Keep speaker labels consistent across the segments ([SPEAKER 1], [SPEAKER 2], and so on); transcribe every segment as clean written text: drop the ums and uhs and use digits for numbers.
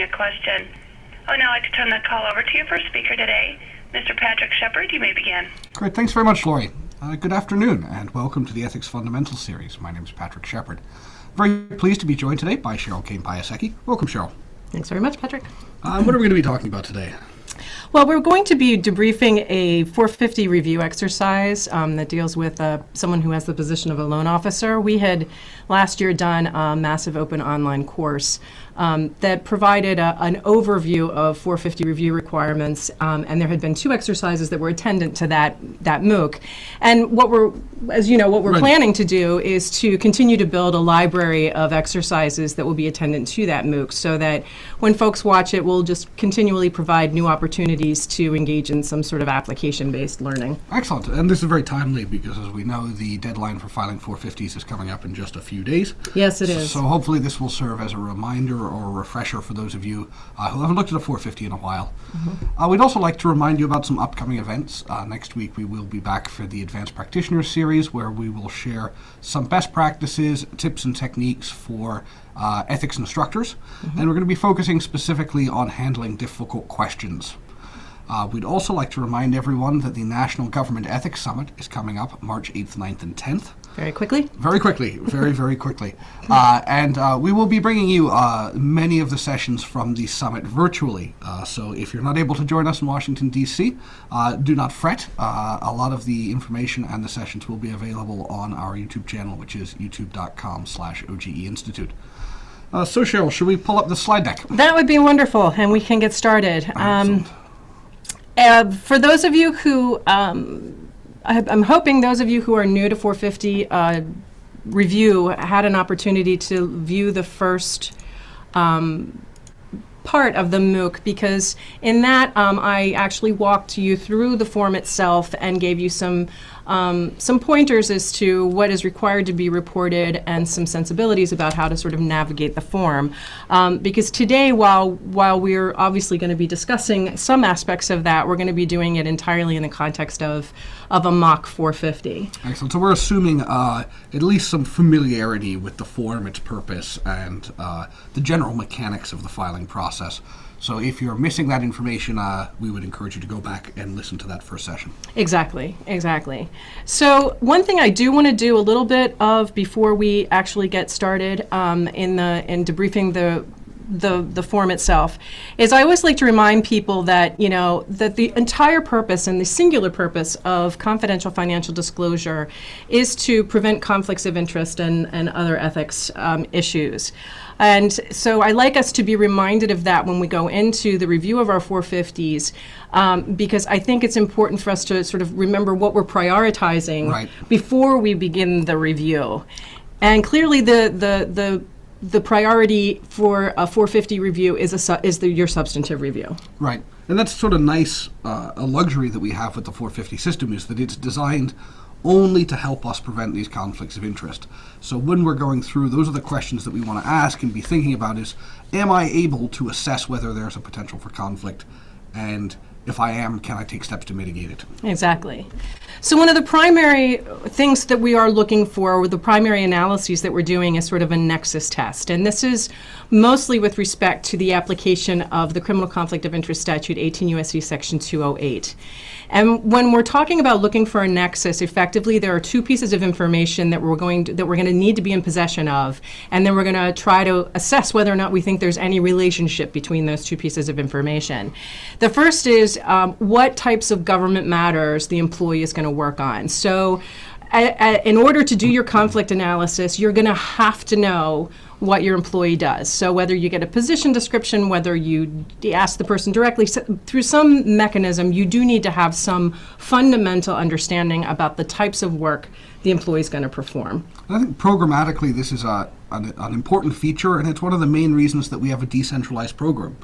[SPEAKER 1] a question. I would now like to turn the call over to your first speaker today, Mr. Patrick Shepard. You may begin.
[SPEAKER 2] Great. Thanks very much, Lori. Good afternoon, and welcome to the Ethics Fundamentals series. My name is Patrick Shepard. Very pleased to be joined today by Cheryl Kane-Piasecki. Welcome, Cheryl.
[SPEAKER 3] Thanks very much, Patrick.
[SPEAKER 2] What are we going to be talking about today?
[SPEAKER 3] Well, we're going to be debriefing a 450 review exercise that deals with someone who has the position of a loan officer. We had last year done a massive open online course that provided an overview of 450 review requirements, and there had been 2 exercises that were attendant to that MOOC. And what we're
[SPEAKER 2] Right.
[SPEAKER 3] planning to do is to continue to build a library of exercises that will be attendant to that MOOC, so that when folks watch it, we'll just continually provide new opportunities to engage in some sort of application-based learning.
[SPEAKER 2] Excellent. And this is very timely because, as we know, the deadline for filing 450s is coming up in just a few days.
[SPEAKER 3] Yes, it is.
[SPEAKER 2] So hopefully this will serve as a reminder or a refresher for those of you who haven't looked at a 450 in a while. Mm-hmm. We'd also like to remind you about some upcoming events. Next week we will be back for the Advanced Practitioners series, where we will share some best practices, tips and techniques for ethics instructors. Mm-hmm. And we're going to be focusing specifically on handling difficult questions. We'd also like to remind everyone that the National Government Ethics Summit is coming up March 8th, 9th, and 10th.
[SPEAKER 3] Very quickly?
[SPEAKER 2] Very quickly. Very, very quickly. And we will be bringing you many of the sessions from the summit virtually. So if you're not able to join us in Washington, D.C., do not fret. A lot of the information and the sessions will be available on our YouTube channel, which is youtube.com/OGE Institute. So Cheryl, should we pull up the slide deck?
[SPEAKER 3] That would be wonderful, and we can get started. For those of you who, I'm hoping those of you who are new to 450 review had an opportunity to view the first part of the MOOC, because in that I actually walked you through the form itself and gave you some pointers as to what is required to be reported and some sensibilities about how to sort of navigate the form. Because today, while we're obviously going to be discussing some aspects of that, we're going to be doing it entirely in the context of a mock 450.
[SPEAKER 2] Excellent. So we're assuming at least some familiarity with the form, its purpose, and the general mechanics of the filing process. So if you're missing that information, we would encourage you to go back and listen to that first session. Exactly.
[SPEAKER 3] So one thing I do want to do a little bit of before we actually get started in debriefing the form itself is I always like to remind people that, that the entire purpose and the singular purpose of confidential financial disclosure is to prevent conflicts of interest and other ethics issues. And so I like us to be reminded of that when we go into the review of our 450s, because I think it's important for us to sort of remember what we're prioritizing before we begin the review. And clearly the priority for a 450 review is your substantive review.
[SPEAKER 2] Right. And that's sort of nice, a luxury that we have with the 450 system is that it's designed only to help us prevent these conflicts of interest. So when we're going through, those are the questions that we want to ask and be thinking about is, am I able to assess whether there's a potential for conflict? And if I am, can I take steps to mitigate it?
[SPEAKER 3] Exactly. So one of the primary things that we are looking for, or the primary analyses that we're doing, is sort of a Nexus test. And this is mostly with respect to the application of the Criminal Conflict of Interest Statute 18 U.S.C. Section 208. And when we're talking about looking for a nexus, effectively there are 2 pieces of information that we're going to need to be in possession of, and then we're going to try to assess whether or not we think there's any relationship between those 2 pieces of information. The first is what types of government matters the employee is going to work on. So in order to do your conflict analysis, you're going to have to know what your employee does. So whether you get a position description, whether you ask the person directly, through some mechanism, you do need to have some fundamental understanding about the types of work the employee is going to perform.
[SPEAKER 2] I think programmatically this is an important feature, and it's one of the main reasons that we have a decentralized program.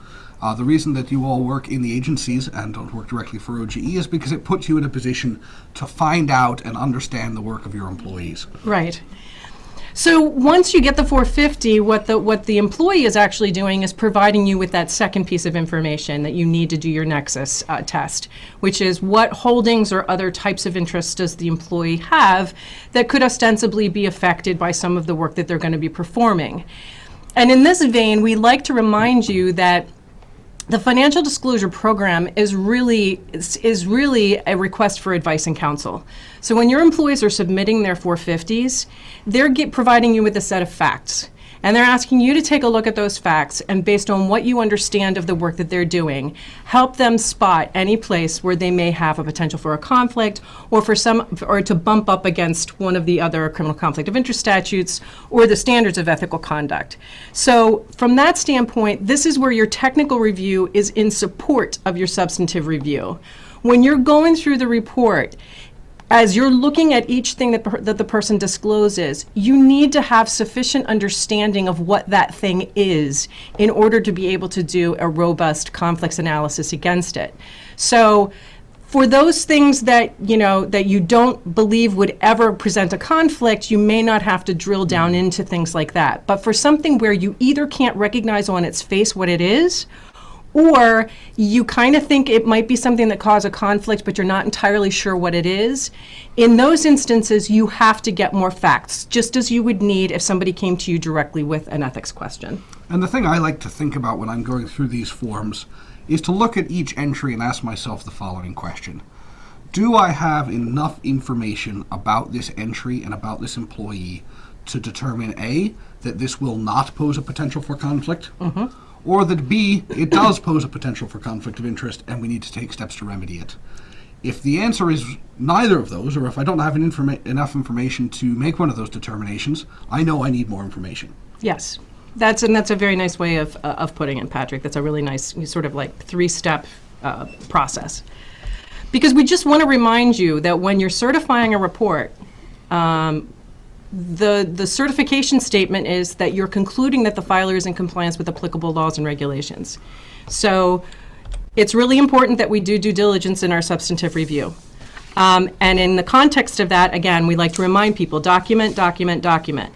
[SPEAKER 2] The reason that you all work in the agencies and don't work directly for OGE is because it puts you in a position to find out and understand the work of your employees.
[SPEAKER 3] Right. So once you get the 450, what the employee is actually doing is providing you with that second piece of information that you need to do your Nexus test, which is what holdings or other types of interests does the employee have that could ostensibly be affected by some of the work that they're going to be performing. And in this vein, we like to remind you that the financial disclosure program is really a request for advice and counsel. So when your employees are submitting their 450s, they're providing you with a set of facts. And they're asking you to take a look at those facts and, based on what you understand of the work that they're doing, help them spot any place where they may have a potential for a conflict, or to bump up against one of the other criminal conflict of interest statutes or the standards of ethical conduct. So from that standpoint, this is where your technical review is in support of your substantive review. When you're going through the report, as you're looking at each thing that the person discloses, you need to have sufficient understanding of what that thing is in order to be able to do a robust conflicts analysis against it. So for those things that you don't believe would ever present a conflict, you may not have to drill down into things like that. But for something where you either can't recognize on its face what it is, or you kind of think it might be something that caused a conflict, but you're not entirely sure what it is, in those instances, you have to get more facts, just as you would need if somebody came to you directly with an ethics question.
[SPEAKER 2] And the thing I like to think about when I'm going through these forms is to look at each entry and ask myself the following question. Do I have enough information about this entry and about this employee to determine A, that this will not pose a potential for conflict, or that B, it does pose a potential for conflict of interest and we need to take steps to remedy it? If the answer is neither of those, or if I don't have enough information to make one of those determinations, I know I need more information.
[SPEAKER 3] Yes, that's a very nice way of putting it, Patrick. That's a really nice sort of like three-step process. Because we just want to remind you that when you're certifying a report, the certification statement is that you're concluding that the filer is in compliance with applicable laws and regulations. So it's really important that we do due diligence in our substantive review. And in the context of that, again, we like to remind people, document, document, document.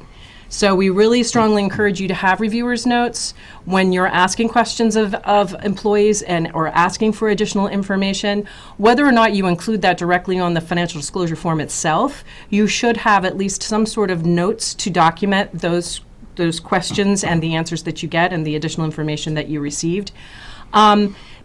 [SPEAKER 3] So we really strongly encourage you to have reviewers' notes when you're asking questions of employees or asking for additional information. Whether or not you include that directly on the financial disclosure form itself, you should have at least some sort of notes to document those questions and the answers that you get and the additional information that you received.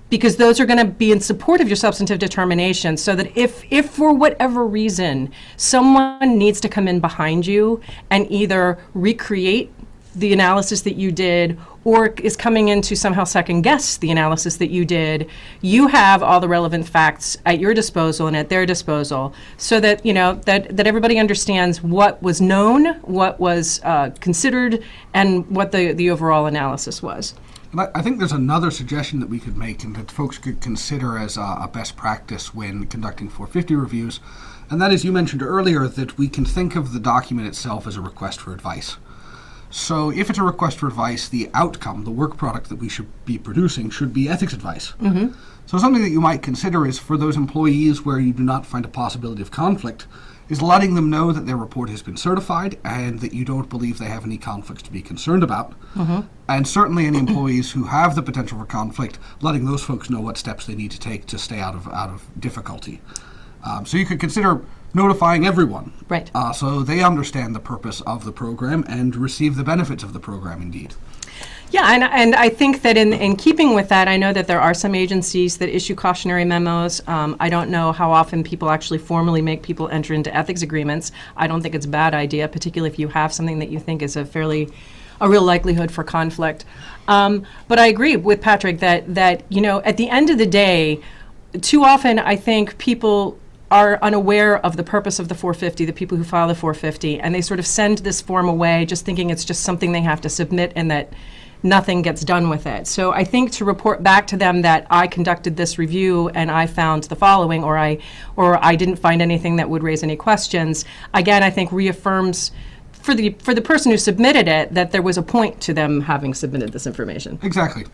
[SPEAKER 3] Because those are going to be in support of your substantive determination, so that if for whatever reason someone needs to come in behind you and either recreate the analysis that you did or is coming in to somehow second guess the analysis that you did, you have all the relevant facts at your disposal and at their disposal, so that that everybody understands what was known, what was considered, and what the overall analysis was.
[SPEAKER 2] And I think there's another suggestion that we could make and that folks could consider as a best practice when conducting 450 reviews, and that is, you mentioned earlier that we can think of the document itself as a request for advice. So if it's a request for advice, the outcome, the work product that we should be producing should be ethics advice. So something that you might consider is, for those employees where you do not find a possibility of conflict, is letting them know that their report has been certified and that you don't believe they have any conflicts to be concerned about. And certainly any employees who have the potential for conflict, letting those folks know what steps they need to take to stay out of difficulty. So you could consider notifying everyone,
[SPEAKER 3] right?
[SPEAKER 2] So they understand the purpose of the program and receive the benefits of the program indeed.
[SPEAKER 3] Yeah, and I think that in keeping with that, I know that there are some agencies that issue cautionary memos. I don't know how often people actually formally make people enter into ethics agreements. I don't think it's a bad idea, particularly if you have something that you think is a real likelihood for conflict. But I agree with Patrick that at the end of the day, too often I think people are unaware of the purpose of the 450, the people who file the 450, and they sort of send this form away just thinking it's just something they have to submit and that nothing gets done with it. So I think to report back to them that I conducted this review and I found the following, or I didn't find anything that would raise any questions, again, I think reaffirms for the person who submitted it that there was a point to them having submitted this information.
[SPEAKER 2] Exactly.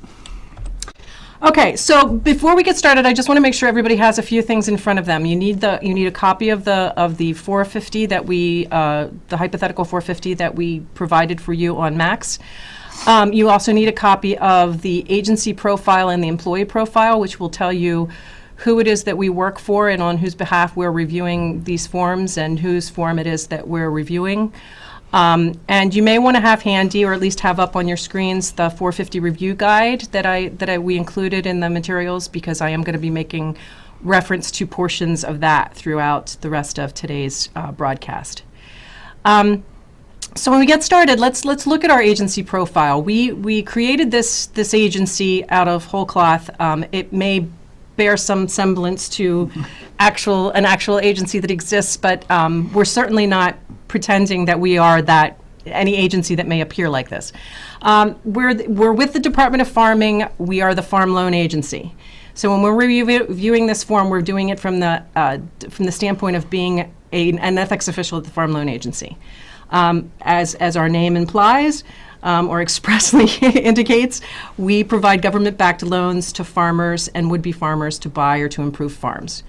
[SPEAKER 3] Okay, so before we get started, I just want to make sure everybody has a few things in front of them. You need a copy of the 450 that the hypothetical 450 that we provided for you on Max. You also need a copy of the agency profile and the employee profile, which will tell you who it is that we work for and on whose behalf we're reviewing these forms and whose form it is that we're reviewing. And you may want to have handy, or at least have up on your screens, the 450 review guide that we included in the materials, because I am going to be making reference to portions of that throughout the rest of today's broadcast. So when we get started, let's look at our agency profile. We created this agency out of whole cloth. It may bear some semblance to an actual agency that exists, but we're certainly not pretending that we are any agency that may appear like this. We're with the Department of Farming. We are the Farm Loan Agency. So when we're reviewing this form, we're doing it from the standpoint of being an ethics official at the Farm Loan Agency. As our name implies, or expressly indicates, we provide government-backed loans to farmers and would-be farmers to buy or to improve farms.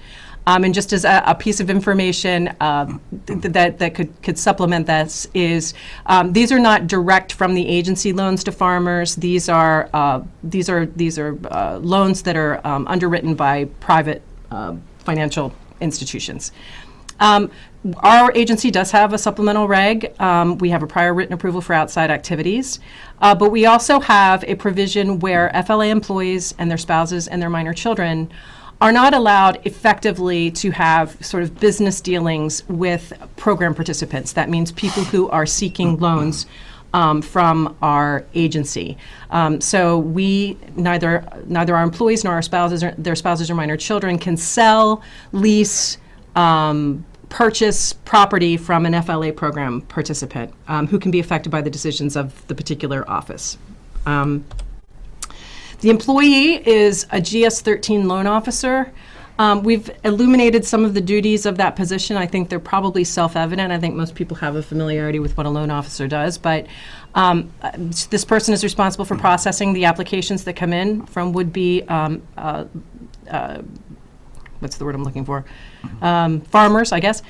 [SPEAKER 3] And just as a piece of information that could supplement this is, these are not direct from the agency loans to farmers. These are loans that are underwritten by private financial institutions. Our agency does have a supplemental reg. We have a prior written approval for outside activities, but we also have a provision where FLA employees and their spouses and their minor children are not allowed effectively to have sort of business dealings with program participants. That means people who are seeking loans from our agency. So we, neither our employees nor their spouses or minor children can sell, lease, purchase property from an FLA program participant who can be affected by the decisions of the particular office. The employee is a GS-13 loan officer. We've illuminated some of the duties of that position. I think they're probably self-evident. I think most people have a familiarity with what a loan officer does, but this person is responsible for processing the applications that come in from would-be what's the word I'm looking for? Farmers, I guess.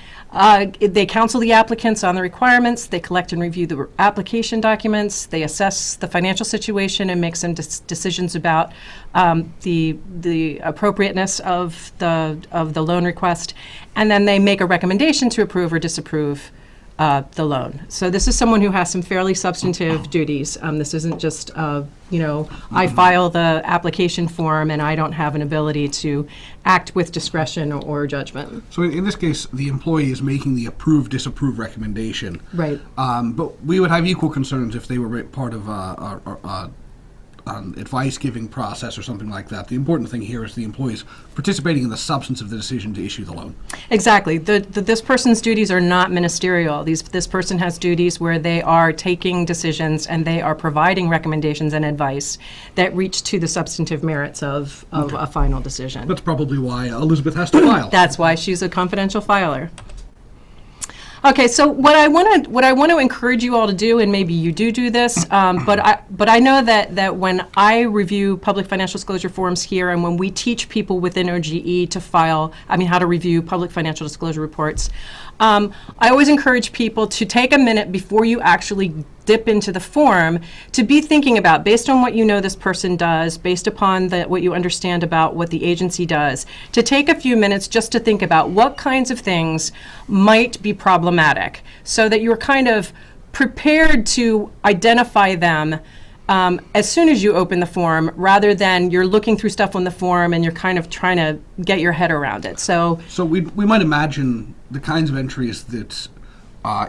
[SPEAKER 3] They counsel the applicants on the requirements. They collect and review the application documents. They assess the financial situation and make some decisions about the appropriateness of the loan request. And then they make a recommendation to approve or disapprove the loan. So this is someone who has some fairly substantive duties. This isn't just, I file the application form and I don't have an ability to act with discretion or judgment.
[SPEAKER 2] So in this case, the employee is making the approve, disapprove recommendation.
[SPEAKER 3] Right.
[SPEAKER 2] But we would have equal concerns if they were part of an advice-giving process or something like that. The important thing here is the employees participating in the substance of the decision to issue the loan.
[SPEAKER 3] Exactly. This person's duties are not ministerial. This person has duties where they are taking decisions and they are providing recommendations and advice that reach to the substantive merits of a final decision.
[SPEAKER 2] That's probably why Elizabeth has to file.
[SPEAKER 3] That's why she's a confidential filer. Okay, so what I want to encourage you all to do, and maybe you do this, but I know that when I review public financial disclosure forms here, and when we teach people within OGE how to review public financial disclosure reports, I always encourage people to take a minute before you actually dip into the form to be thinking about, based on what you know this person does, based upon what you understand about what the agency does, to take a few minutes just to think about what kinds of things might be problematic so that you're kind of prepared to identify them as soon as you open the form, rather than you're looking through stuff on the form and you're kind of trying to get your head around it. So
[SPEAKER 2] we might imagine the kinds of entries that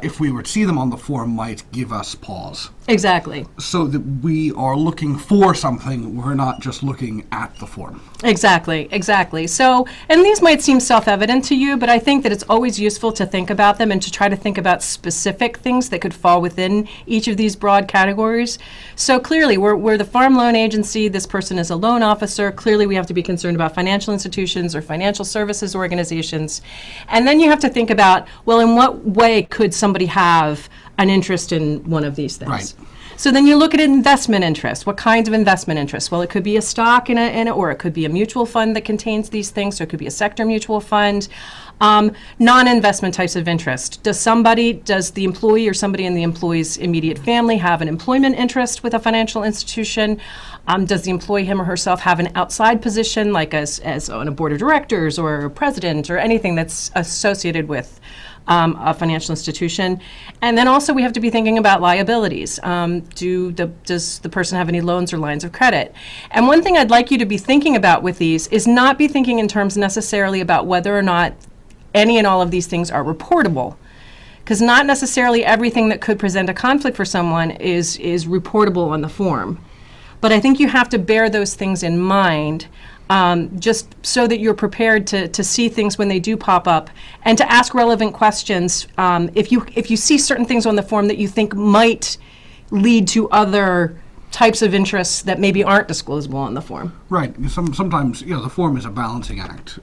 [SPEAKER 2] if we were to see them on the form might give us pause.
[SPEAKER 3] Exactly.
[SPEAKER 2] So that we are looking for something, we're not just looking at the form.
[SPEAKER 3] Exactly. So, and these might seem self-evident to you, but I think that it's always useful to think about them and to try to think about specific things that could fall within each of these broad categories. So clearly, we're the Farm Loan Agency. This person is a loan officer. Clearly, we have to be concerned about financial institutions or financial services organizations. And then you have to think about, well, in what way could somebody have an interest in one of these things?
[SPEAKER 2] Right.
[SPEAKER 3] So then you look at investment interest. What kinds of investment interest? Well, it could be a stock or it could be a mutual fund that contains these things. So it could be a sector mutual fund. Non-investment types of interest. Does the employee or somebody in the employee's immediate family have an employment interest with a financial institution? Does the employee, him or herself, have an outside position, like as on a board of directors or president or anything that's associated with a financial institution? And then also we have to be thinking about liabilities. Does the person have any loans or lines of credit? And one thing I'd like you to be thinking about with these is not be thinking in terms necessarily about whether or not any and all of these things are reportable. Because not necessarily everything that could present a conflict for someone is reportable on the form. But I think you have to bear those things in mind, just so that you're prepared to see things when they do pop up, and to ask relevant questions if you see certain things on the form that you think might lead to other types of interests that maybe aren't disclosable on the form.
[SPEAKER 2] Right. Sometimes the form is a balancing act.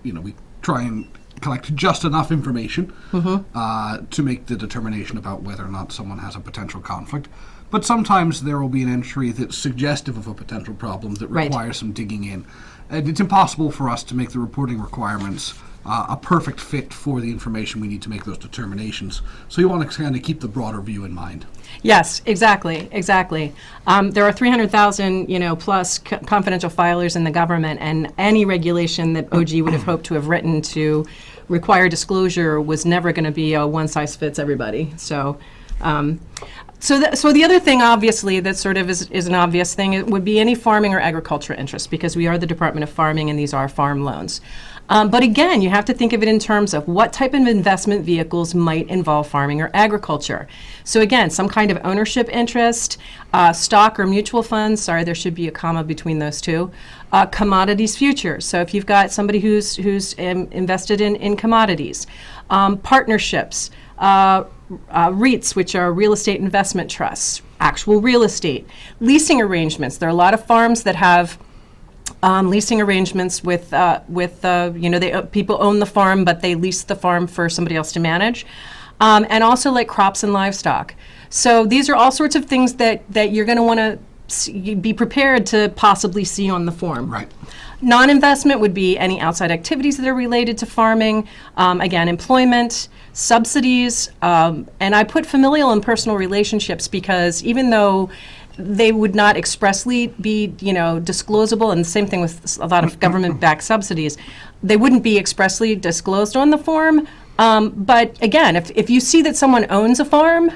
[SPEAKER 2] We try and collect just enough information to make the determination about whether or not someone has a potential conflict. But sometimes there will be an entry that's suggestive of a potential problem that requires some digging in. And it's impossible for us to make the reporting requirements a perfect fit for the information we need to make those determinations. So you want to kind of keep the broader view in mind.
[SPEAKER 3] Yes, exactly. There are 300,000, plus confidential filers in the government, and any regulation that OGE would have hoped to have written to require disclosure was never going to be a one-size-fits-everybody. So the other thing, obviously, that sort of is an obvious thing, it would be any farming or agriculture interest, because we are the Department of Farming and these are farm loans. But again, you have to think of it in terms of what type of investment vehicles might involve farming or agriculture. So again, some kind of ownership interest, stock or mutual funds, sorry, there should be a comma between those two, commodities futures. So if you've got somebody who's invested in commodities, partnerships, REITs, which are real estate investment trusts, actual real estate, leasing arrangements. There are a lot of farms that have leasing arrangements with people own the farm, but they lease the farm for somebody else to manage, and also like crops and livestock. So these are all sorts of things that you're going to want to be prepared to possibly see on the form.
[SPEAKER 2] Right.
[SPEAKER 3] Non-investment would be any outside activities that are related to farming, again, employment, subsidies, and I put familial and personal relationships because even though they would not expressly be, disclosable, and the same thing with a lot of government-backed subsidies, they wouldn't be expressly disclosed on the form. But again, if you see that someone owns a farm,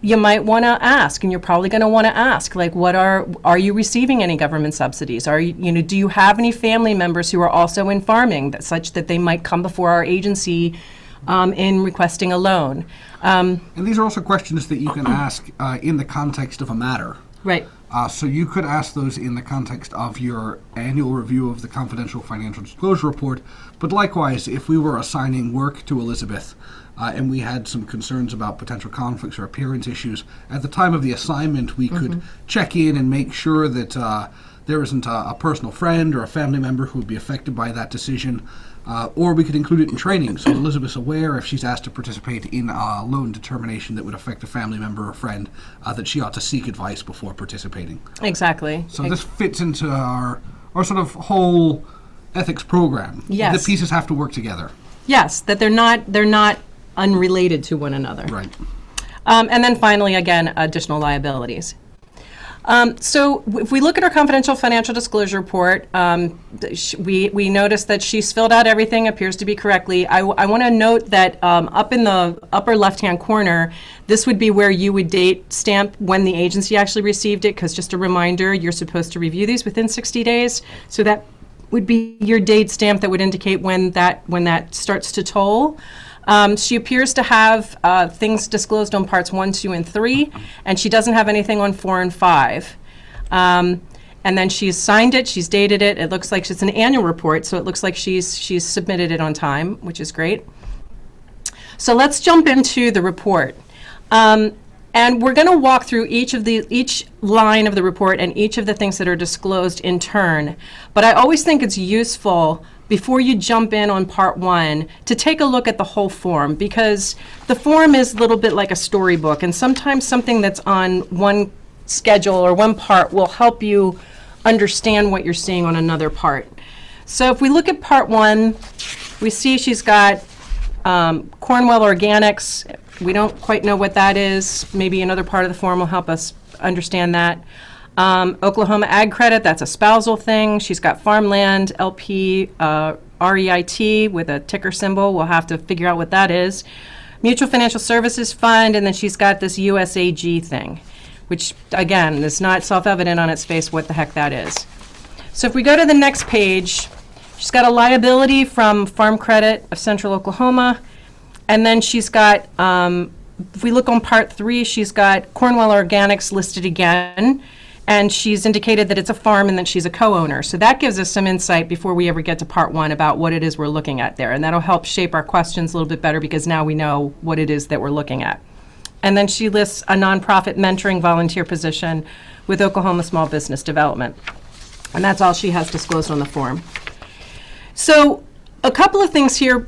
[SPEAKER 3] you might want to ask, and you're probably going to want to ask, like, are you receiving any government subsidies? Do you have any family members who are also in farming, such that they might come before our agency in requesting a loan?
[SPEAKER 2] And these are also questions that you can ask in the context of a matter.
[SPEAKER 3] Right.
[SPEAKER 2] So you could ask those in the context of your annual review of the confidential financial disclosure report. But likewise, if we were assigning work to Elizabeth and we had some concerns about potential conflicts or appearance issues, at the time of the assignment, we could check in and make sure that there isn't a personal friend or a family member who would be affected by that decision. Or we could include it in training, so Elizabeth's aware if she's asked to participate in a loan determination that would affect a family member or friend, that she ought to seek advice before participating.
[SPEAKER 3] Exactly.
[SPEAKER 2] So this fits into our sort of whole ethics program.
[SPEAKER 3] Yes.
[SPEAKER 2] The pieces have to work together.
[SPEAKER 3] Yes, that they're not unrelated to one another.
[SPEAKER 2] Right.
[SPEAKER 3] And then finally, again, additional liabilities. So if we look at our confidential financial disclosure report, we notice that she's filled out everything, appears to be correctly. I want to note that up in the upper left-hand corner, this would be where you would date stamp when the agency actually received it, because just a reminder, you're supposed to review these within 60 days. So that would be your date stamp that would indicate when that starts to toll. She appears to have things disclosed on parts 1, 2, and 3, and she doesn't have anything on 4 and 5. And then she's signed it, she's dated it. It looks like it's an annual report, so it looks like she's submitted it on time, which is great. So let's jump into the report. And we're going to walk through each line of the report and each of the things that are disclosed in turn. But I always think it's useful, before you jump in on part 1, to take a look at the whole form, because the form is a little bit like a storybook, and sometimes something that's on one schedule or one part will help you understand what you're seeing on another part. So if we look at part 1, We see she's got Cornwell Organics. We don't quite know what that is. Maybe another part of the form will help us understand that. Oklahoma AgCredit, that's a spousal thing. She's got Farmland LP, REIT with a ticker symbol. We'll have to figure out what that is. Mutual Financial Services Fund, and then she's got this USAG thing, which, again, is not self-evident on its face what the heck that is. So if we go to the next page, she's got a liability from Farm Credit of Central Oklahoma, and then she's got, if we look on Part 3, she's got Cornwell Organics listed again, and she's indicated that it's a farm and that she's a co-owner. So that gives us some insight before we ever get to Part 1 about what it is we're looking at there, and that'll help shape our questions a little bit better because now we know what it is that we're looking at. And then she lists a nonprofit mentoring volunteer position with Oklahoma Small Business Development. And that's all she has disclosed on the form. So a couple of things here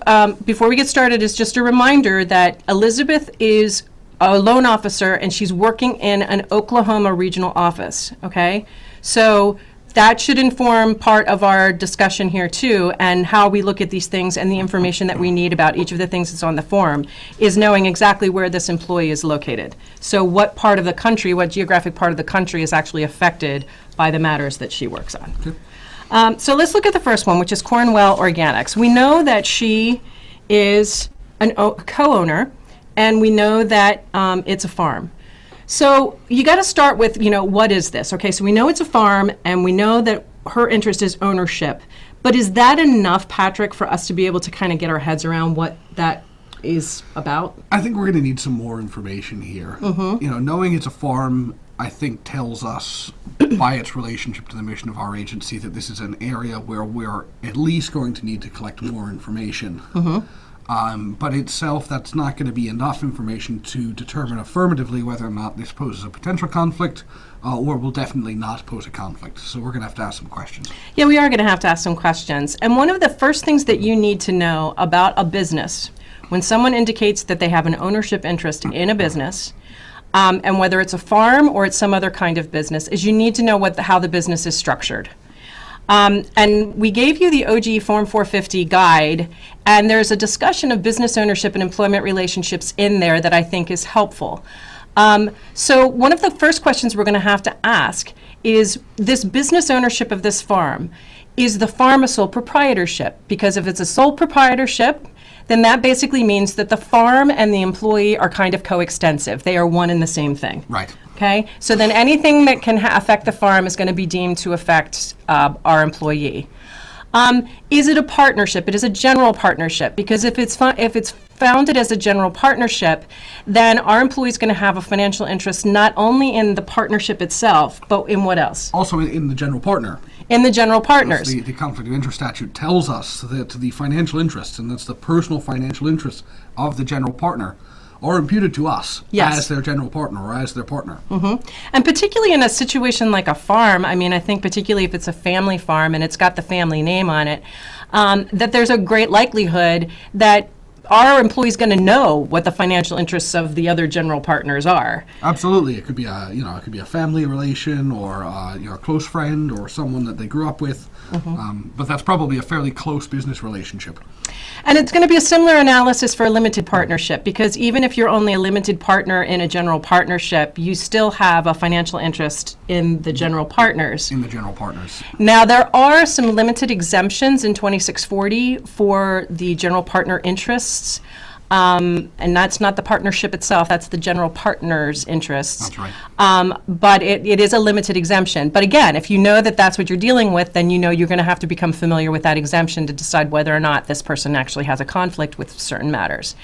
[SPEAKER 3] before we get started is just a reminder that Elizabeth is a loan officer and she's working in an Oklahoma regional office, okay? So that should inform part of our discussion here too, and how we look at these things and the information that we need about each of the things that's on the form is knowing exactly where this employee is located. So what part of the country, what geographic part of the country is actually affected by the matters that she works on. Okay. So let's look at the first one, which is Cornwell Organics. We know that she is a co-owner, and we know that it's a farm. So you got to start with, what is this? Okay, so we know it's a farm, and we know that her interest is ownership. But is that enough, Patrick, for us to be able to kind of get our heads around what that is about?
[SPEAKER 2] I think we're going to need some more information here. Mm-hmm. Knowing it's a farm, I think, tells us by its relationship to the mission of our agency that this is an area where we're at least going to need to collect more information. Mm-hmm. But itself, that's not going to be enough information to determine affirmatively whether or not this poses a potential conflict or will definitely not pose a conflict. So we're going to have to ask some questions.
[SPEAKER 3] Yeah, we are going to have to ask some questions. And one of the first things that you need to know about a business, when someone indicates that they have an ownership interest in a business, and whether it's a farm or it's some other kind of business, is you need to know how the business is structured. And we gave you the OGE Form 450 guide, and there's a discussion of business ownership and employment relationships in there that I think is helpful. So one of the first questions we're going to have to ask is this business ownership of this farm. Is the farm a sole proprietorship? Because if it's a sole proprietorship, then that basically means that the farm and the employee are kind of coextensive. They are one and the same thing.
[SPEAKER 2] Right.
[SPEAKER 3] Okay, so then anything that can affect the farm is going to be deemed to affect our employee. Is it a partnership? It is a general partnership, because if it's founded as a general partnership, then our employee is going to have a financial interest not only in the partnership itself, but in what else?
[SPEAKER 2] Also in the general partner.
[SPEAKER 3] In the general partners.
[SPEAKER 2] The conflict of interest statute tells us that the financial interests, and that's the personal financial interests of the general partner, are imputed to us as their general partner or as their partner.
[SPEAKER 3] Mm-hmm. And particularly in a situation like a farm, I think particularly if it's a family farm and it's got the family name on it, that there's a great likelihood that our employee's going to know what the financial interests of the other general partners are.
[SPEAKER 2] Absolutely, it could be a family relation or a close friend or someone that they grew up with. Mm-hmm. But that's probably a fairly close business relationship.
[SPEAKER 3] And it's going to be a similar analysis for a limited partnership, because even if you're only a limited partner in a general partnership, you still have a financial interest in the general partners.
[SPEAKER 2] In the general partners.
[SPEAKER 3] Now, there are some limited exemptions in 2640 for the general partner interests. And that's not the partnership itself, that's the general partner's interests.
[SPEAKER 2] That's right.
[SPEAKER 3] But it is a limited exemption. But again, if you know that that's what you're dealing with, then you know you're going to have to become familiar with that exemption to decide whether or not this person actually has a conflict with certain matters.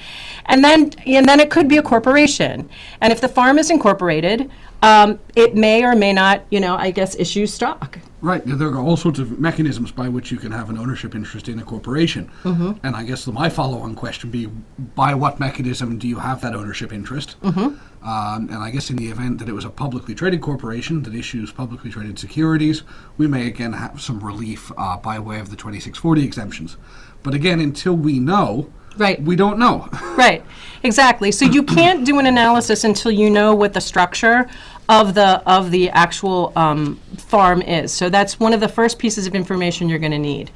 [SPEAKER 3] And then it could be a corporation. And if the farm is incorporated, it may or may not, issue stock.
[SPEAKER 2] Right. There are all sorts of mechanisms by which you can have an ownership interest in a corporation. Mm-hmm. And I guess my follow-on question would be, by what mechanism do you have that ownership interest? Mm-hmm. And I guess in the event that it was a publicly traded corporation that issues publicly traded securities, we may again have some relief by way of the 2640 exemptions. But again, until we know,
[SPEAKER 3] right,
[SPEAKER 2] we don't know.
[SPEAKER 3] Right, exactly. So you can't do an analysis until you know what the structure of the actual farm is. So that's one of the first pieces of information you're going to need.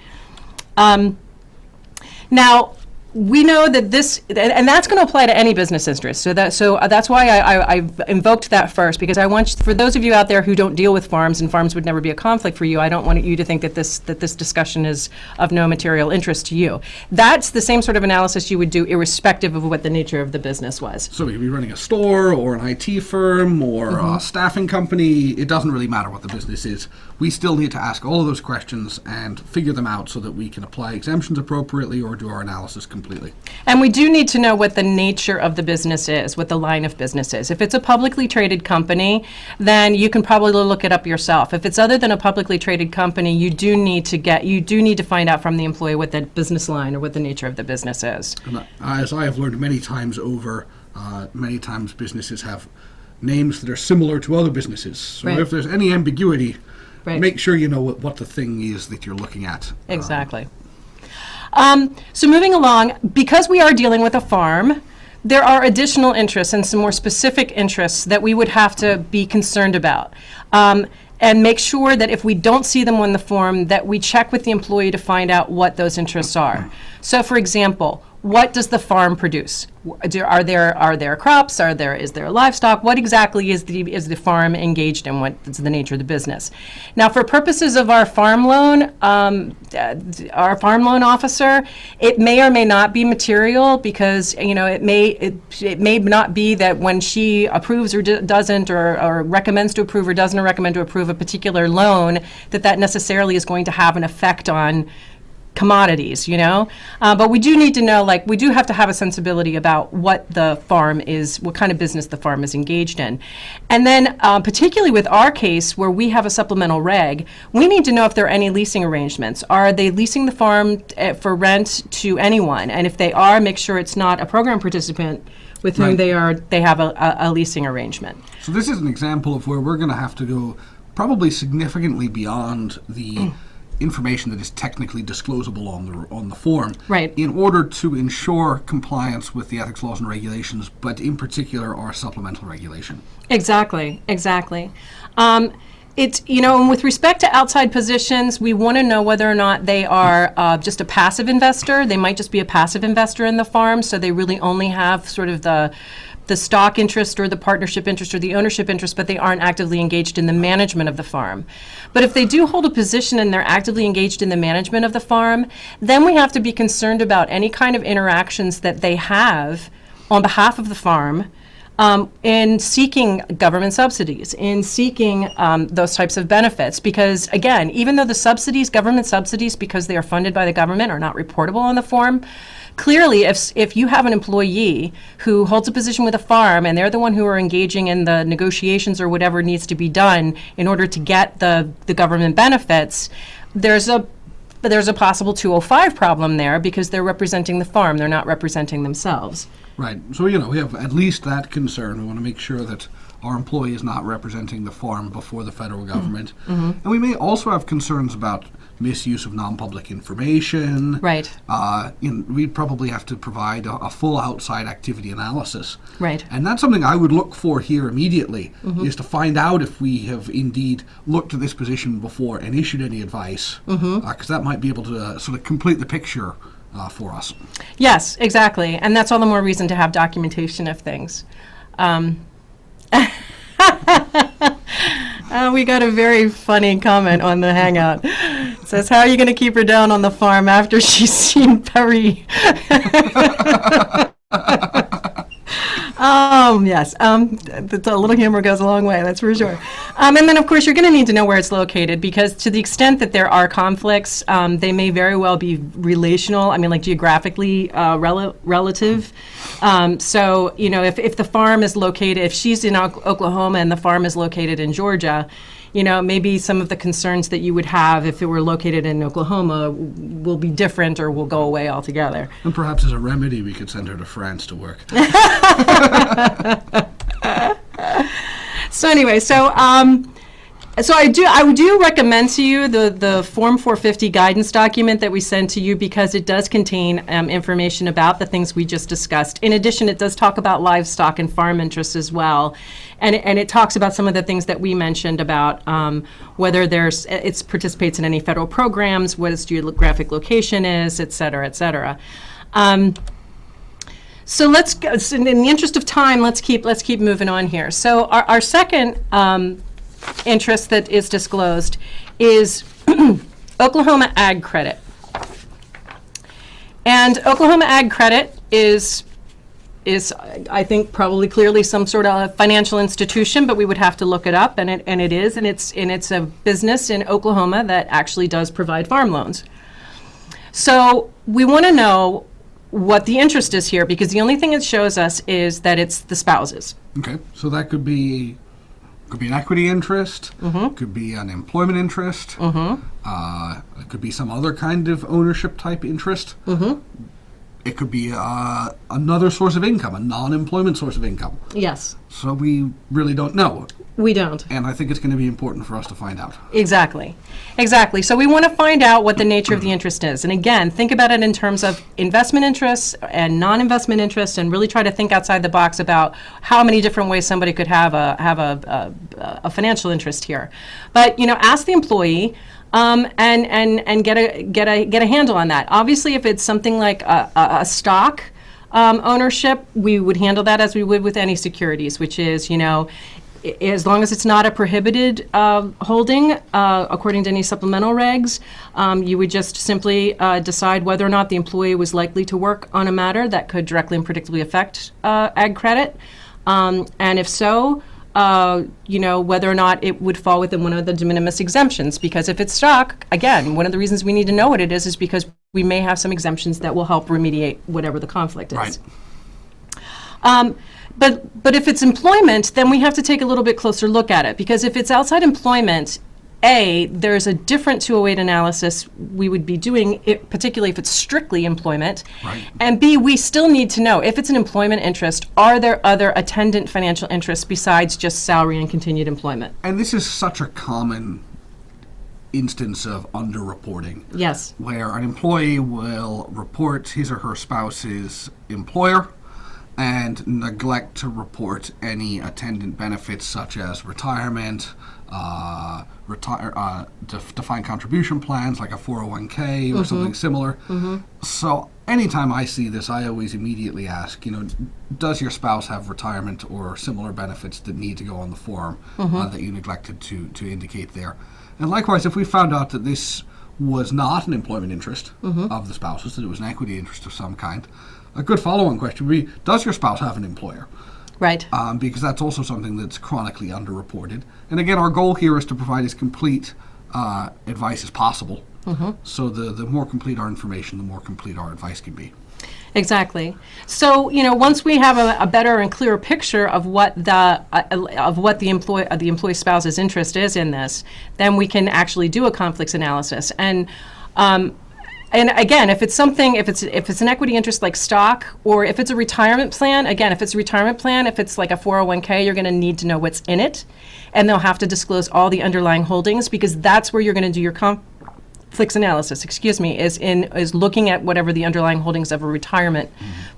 [SPEAKER 3] Now, we know that this, and that's going to apply to any business interest. So that's why I invoked that first, because I want, for those of you out there who don't deal with farms, and farms would never be a conflict for you, I don't want you to think that this discussion is of no material interest to you. That's the same sort of analysis you would do irrespective of what the nature of the business was.
[SPEAKER 2] So we could be running a store or an IT firm or a staffing company. It doesn't really matter what the business is. We still need to ask all of those questions and figure them out so that we can apply exemptions appropriately or do our analysis completely.
[SPEAKER 3] And we do need to know what the nature of the business is, what the line of business is. If it's a publicly traded company, then you can probably look it up yourself. If it's other than a publicly traded company, you do need to find out from the employee what the business line or what the nature of the business is.
[SPEAKER 2] And as I have learned many times over, many times businesses have names that are similar to other businesses. So if there's any ambiguity, make sure you know what the thing is that you're looking at.
[SPEAKER 3] Exactly. So moving along, because we are dealing with a farm, there are additional interests and some more specific interests that we would have to be concerned about. And make sure that if we don't see them on the form, that we check with the employee to find out what those interests are. So for example, what does the farm produce? Are there crops? Is there livestock? What exactly is the farm engaged in? What's the nature of the business? Now, for purposes of our farm loan, our farm loan officer, it may or may not be material because it may not be that when she approves or doesn't, or recommends to approve or doesn't recommend to approve a particular loan, that necessarily is going to have an effect on commodities, but we do need to know, we do have to have a sensibility about what the farm is, what kind of business the farm is engaged in. And then particularly with our case where we have a supplemental reg, we need to know if there are any leasing arrangements. Are they leasing the farm for rent to anyone? And if they are, make sure it's not a program participant with whom they have a leasing arrangement.
[SPEAKER 2] So this is an example of where we're going to have to go probably significantly beyond the information that is technically disclosable on the form, in order to ensure compliance with the ethics laws and regulations, but in particular our supplemental regulation.
[SPEAKER 3] Exactly. It's, and with respect to outside positions, we want to know whether or not they are just a passive investor. They might just be a passive investor in the farm, so they really only have sort of the stock interest or the partnership interest or the ownership interest, but they aren't actively engaged in the management of the farm. But if they do hold a position and they're actively engaged in the management of the farm, then we have to be concerned about any kind of interactions that they have on behalf of the farm in seeking government subsidies, in seeking those types of benefits. Because again, even though the government subsidies, because they are funded by the government, are not reportable on the form, clearly, if you have an employee who holds a position with a farm and they're the one who are engaging in the negotiations or whatever needs to be done in order to get the government benefits, there's a possible 205 problem there because they're representing the farm, they're not representing themselves.
[SPEAKER 2] Right. So, we have at least that concern. We want to make sure that our employee is not representing the farm before the federal government. And we may also have concerns about misuse of non-public information.
[SPEAKER 3] Right.
[SPEAKER 2] We'd probably have to provide a full outside activity analysis.
[SPEAKER 3] Right.
[SPEAKER 2] And that's something I would look for here immediately, is to find out if we have indeed looked at this position before and issued any advice, because that might be able to sort of complete the picture for us.
[SPEAKER 3] Yes, exactly. And that's all the more reason to have documentation of things. We got a very funny comment on the Hangout. It says, how are you going to keep her down on the farm after she's seen Perry? Yes, a little humor goes a long way, that's for sure. And then, of course, you're going to need to know where it's located, because to the extent that there are conflicts, they may very well be relational, geographically relative. So, if the farm is located, if she's in Oklahoma and the farm is located in Georgia, maybe some of the concerns that you would have if it were located in Oklahoma will be different or will go away altogether.
[SPEAKER 2] And perhaps as a remedy, we could send her to France to work.
[SPEAKER 3] So anyway, So I do recommend to you the Form 450 guidance document that we send to you, because it does contain information about the things we just discussed. In addition, it does talk about livestock and farm interests as well, and it talks about some of the things that we mentioned about whether it participates in any federal programs, what its geographic location is, et cetera, et cetera. So let's go, in the interest of time, let's keep moving on here. So our second interest that is disclosed is Oklahoma AgCredit. And Oklahoma AgCredit is I think probably clearly some sort of financial institution, but we would have to look it up, and it is, and it's a business in Oklahoma that actually does provide farm loans. So we want to know what the interest is here, because the only thing it shows us is that it's the spouses.
[SPEAKER 2] Okay, so that could be an equity interest, could be an employment interest, it could be some other kind of ownership type interest. It could be another source of income, a non-employment source of income.
[SPEAKER 3] Yes.
[SPEAKER 2] So we really don't know.
[SPEAKER 3] We don't.
[SPEAKER 2] And I think it's going to be important for us to find out.
[SPEAKER 3] Exactly. So we want to find out what the nature of the interest is. And again, think about it in terms of investment interests and non-investment interests, and really try to think outside the box about how many different ways somebody could have a financial interest here. But, ask the employee, and get a handle on that. Obviously, if it's something like a stock ownership, we would handle that as we would with any securities, which is, as long as it's not a prohibited holding, according to any supplemental regs, you would just simply decide whether or not the employee was likely to work on a matter that could directly and predictably affect AgCredit, and if so, whether or not it would fall within one of the de minimis exemptions. Because if it's stock, again, one of the reasons we need to know what it is because we may have some exemptions that will help remediate whatever the conflict is.
[SPEAKER 2] Right.
[SPEAKER 3] But if it's employment, then we have to take a little bit closer look at it, because if it's outside employment, A, there's a different 208 analysis we would be doing, particularly if it's strictly employment.
[SPEAKER 2] Right.
[SPEAKER 3] And B, we still need to know, if it's an employment interest, are there other attendant financial interests besides just salary and continued employment?
[SPEAKER 2] And this is such a common instance of underreporting.
[SPEAKER 3] Yes.
[SPEAKER 2] Where an employee will report his or her spouse's employer and neglect to report any attendant benefits such as retirement, defined contribution plans like a 401k or something similar. So anytime I see this, I always immediately ask, does your spouse have retirement or similar benefits that need to go on the form that you neglected to indicate there? And likewise, if we found out that this was not an employment interest of the spouses, that it was an equity interest of some kind, a good follow-on question would be, does your spouse have an employer?
[SPEAKER 3] Right.
[SPEAKER 2] Because that's also something that's chronically underreported. And again, our goal here is to provide as complete advice as possible. So the more complete our information, the more complete our advice can be.
[SPEAKER 3] Exactly. So, once we have a better and clearer picture of what the employee spouse's interest is in this, then we can actually do a conflicts analysis. And again, if it's an equity interest like stock, or if it's a retirement plan, if it's like a 401k, you're going to need to know what's in it, and they'll have to disclose all the underlying holdings, because that's where you're going to do your conflicts analysis. Is looking at whatever the underlying holdings of a retirement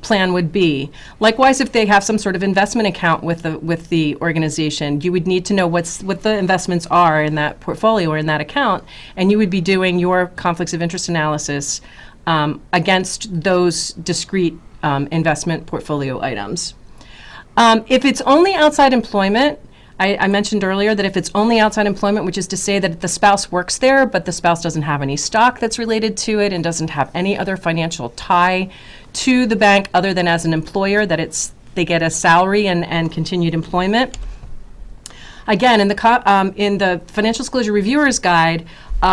[SPEAKER 3] plan would be. Likewise, if they have some sort of investment account with the organization, you would need to know what the investments are in that portfolio or in that account, and you would be doing your conflicts of interest analysis against those discrete investment portfolio items. If it's only outside employment, I mentioned earlier that if it's only outside employment, which is to say that the spouse works there, but the spouse doesn't have any stock that's related to it and doesn't have any other financial tie to the bank other than as an employer, that they get a salary and continued employment. Again, in the Financial Disclosure Reviewer's Guide,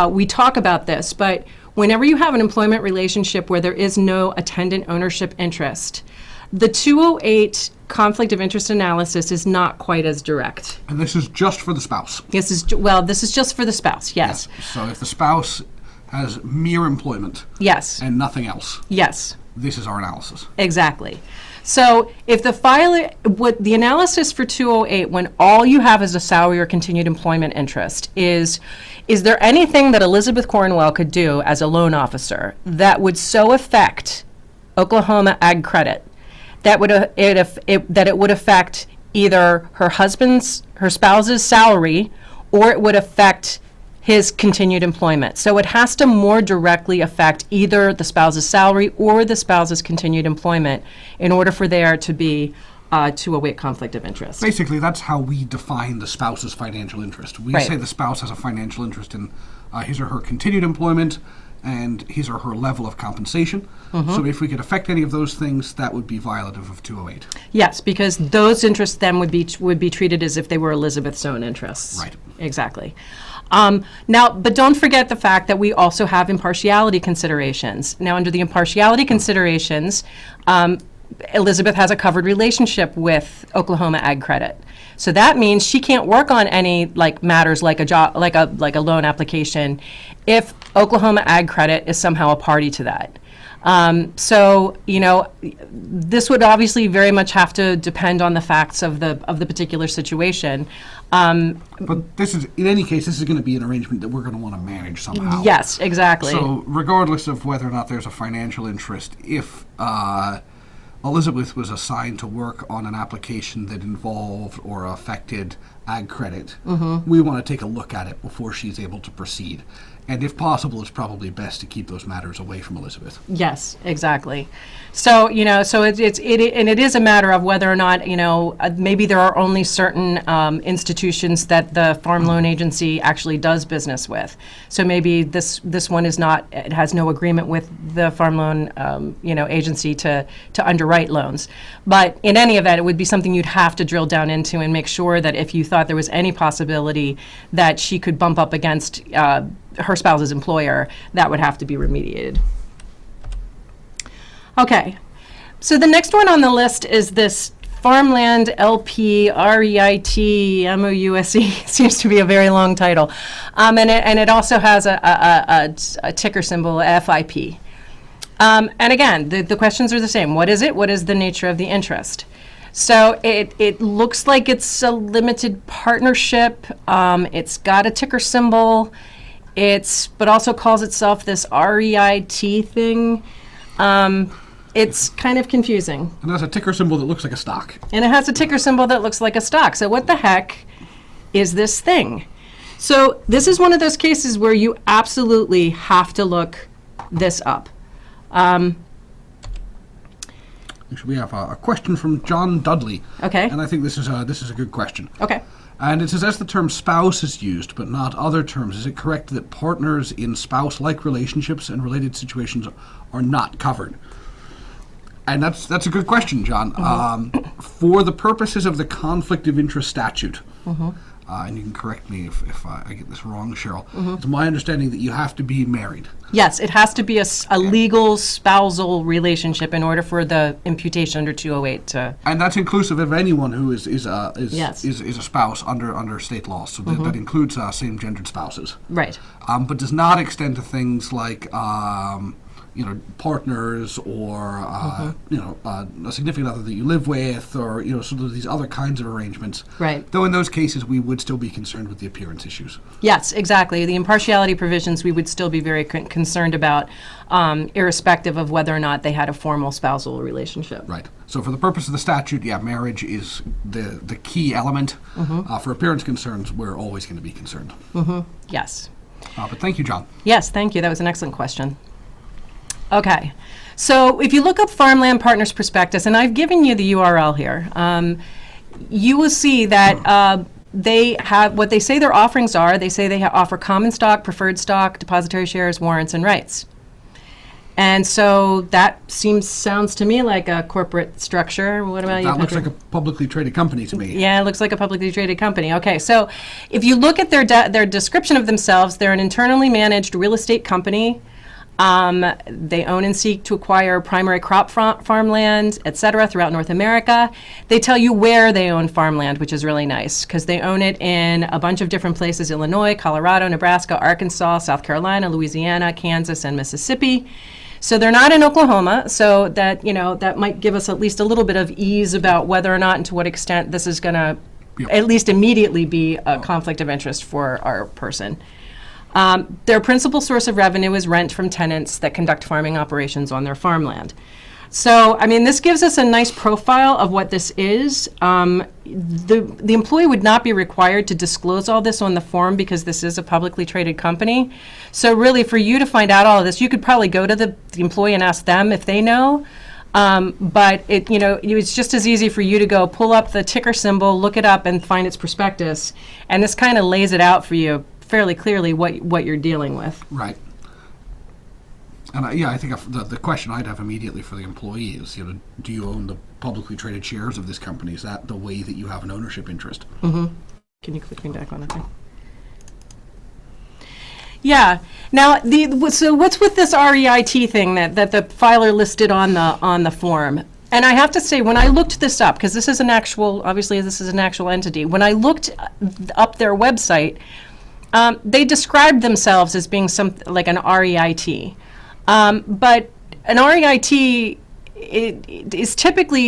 [SPEAKER 3] we talk about this, but whenever you have an employment relationship where there is no attendant ownership interest, the 208 conflict of interest analysis is not quite as direct.
[SPEAKER 2] And this is just for the spouse?
[SPEAKER 3] This is just for the spouse, yes.
[SPEAKER 2] So if the spouse has mere employment
[SPEAKER 3] yes.
[SPEAKER 2] and nothing else,
[SPEAKER 3] yes.
[SPEAKER 2] this is our analysis.
[SPEAKER 3] Exactly. So if the filer, what the analysis for 208, when all you have is a salary or continued employment interest, is there anything that Elizabeth Cornwell could do as a loan officer that would so affect Oklahoma AgCredit that it would affect either her spouse's salary, or it would affect his continued employment. So it has to more directly affect either the spouse's salary or the spouse's continued employment in order for there to be a 208 conflict of interest.
[SPEAKER 2] Basically, that's how we define the spouse's financial interest. We say the spouse has a financial interest in his or her continued employment and his or her level of compensation. So if we could affect any of those things, that would be violative of 208.
[SPEAKER 3] Yes, because those interests then would be treated as if they were Elizabeth's own interests.
[SPEAKER 2] Right.
[SPEAKER 3] Exactly. Now, but don't forget the fact that we also have impartiality considerations. Now, under the impartiality considerations, Elizabeth has a covered relationship with Oklahoma AgCredit. So that means she can't work on any matters like a job, like a loan application, if Oklahoma AgCredit is somehow a party to that. So this would obviously very much have to depend on the facts of the particular situation.
[SPEAKER 2] But this is, in any case, this is going to be an arrangement that we're going to want to manage somehow.
[SPEAKER 3] Yes, exactly.
[SPEAKER 2] So regardless of whether or not there's a financial interest, if Elizabeth was assigned to work on an application that involved or affected AgCredit, we want to take a look at it before she's able to proceed. And if possible, it's probably best to keep those matters away from Elizabeth.
[SPEAKER 3] Yes, exactly. So, it is a matter of whether or not, maybe there are only certain institutions that the Farm Loan Agency actually does business with. So maybe this one is not, it has no agreement with the Farm Loan, Agency to underwrite loans. But in any event, it would be something you'd have to drill down into and make sure that if you thought there was any possibility that she could bump up against her spouse's employer, that would have to be remediated. Okay, so the next one on the list is this Farmland LP REIT MOUSE. Seems to be a very long title, and it also has a ticker symbol FIP. And again, the questions are the same. What is it? What is the nature of the interest? So it looks like it's a limited partnership. It's got a ticker symbol. But also calls itself this REIT thing. It's kind of confusing.
[SPEAKER 2] And there's a ticker symbol that looks like a stock.
[SPEAKER 3] And it has a ticker symbol that looks like a stock. So what the heck is this thing? So this is one of those cases where you absolutely have to look this up.
[SPEAKER 2] Actually, we have a question from John Dudley.
[SPEAKER 3] Okay.
[SPEAKER 2] And I think this is a good question.
[SPEAKER 3] Okay.
[SPEAKER 2] And it says, as the term spouse is used, but not other terms, is it correct that partners in spouse-like relationships and related situations are not covered? And that's a good question, John. For the purposes of the conflict of interest statute, and you can correct me if I get this wrong, Cheryl, it's my understanding that you have to be married.
[SPEAKER 3] Yes, it has to be a legal spousal relationship in order for the imputation under 208 to...
[SPEAKER 2] And that's inclusive of anyone who is a spouse under state law, so that includes same-gendered spouses.
[SPEAKER 3] Right.
[SPEAKER 2] But does not extend to things like partners or a significant other that you live with, or sort of these other kinds of arrangements.
[SPEAKER 3] Right.
[SPEAKER 2] Though in those cases we would still be concerned with the appearance issues.
[SPEAKER 3] Yes, exactly. The impartiality provisions we would still be very concerned about, irrespective of whether or not they had a formal spousal relationship.
[SPEAKER 2] Right. So for the purpose of the statute, marriage is the key element. For appearance concerns, we're always going to be concerned.
[SPEAKER 3] Yes.
[SPEAKER 2] But thank you, John.
[SPEAKER 3] Yes, thank you. That was an excellent question. Okay, so if you look up Farmland Partners Prospectus, and I've given you the URL here, you will see that they have what they say their offerings are. They say they offer common stock, preferred stock, depository shares, warrants, and rights. And so that sounds to me like a corporate structure. What about you,
[SPEAKER 2] That looks
[SPEAKER 3] Patrick?
[SPEAKER 2] like a publicly traded company to me.
[SPEAKER 3] Yeah, it looks like a publicly traded company. Okay, so if you look at their description of themselves, they're an internally managed real estate company. They own and seek to acquire primary crop farmland, et cetera, throughout North America. They tell you where they own farmland, which is really nice, because they own it in a bunch of different places: Illinois, Colorado, Nebraska, Arkansas, South Carolina, Louisiana, Kansas, and Mississippi. So they're not in Oklahoma, so that, that might give us at least a little bit of ease about whether or not and to what extent this is going to at least immediately be a conflict of interest for our person. Their principal source of revenue is rent from tenants that conduct farming operations on their farmland. So, this gives us a nice profile of what this is. The employee would not be required to disclose all this on the form because this is a publicly traded company. So really, for you to find out all of this, you could probably go to the employee and ask them if they know. But it's just as easy for you to go pull up the ticker symbol, look it up, and find its prospectus. And this kind of lays it out for you fairly clearly what you're dealing with.
[SPEAKER 2] Right. And I think the question I'd have immediately for the employee is, do you own the publicly traded shares of this company? Is that the way that you have an ownership interest?
[SPEAKER 3] Mm-hmm. Can you click me back on it? Yeah. Now, so what's with this REIT thing that the filer listed on the form? And I have to say, when I looked this up, because this is an actual entity, when I looked up their website, they described themselves as being like an REIT. But an REIT is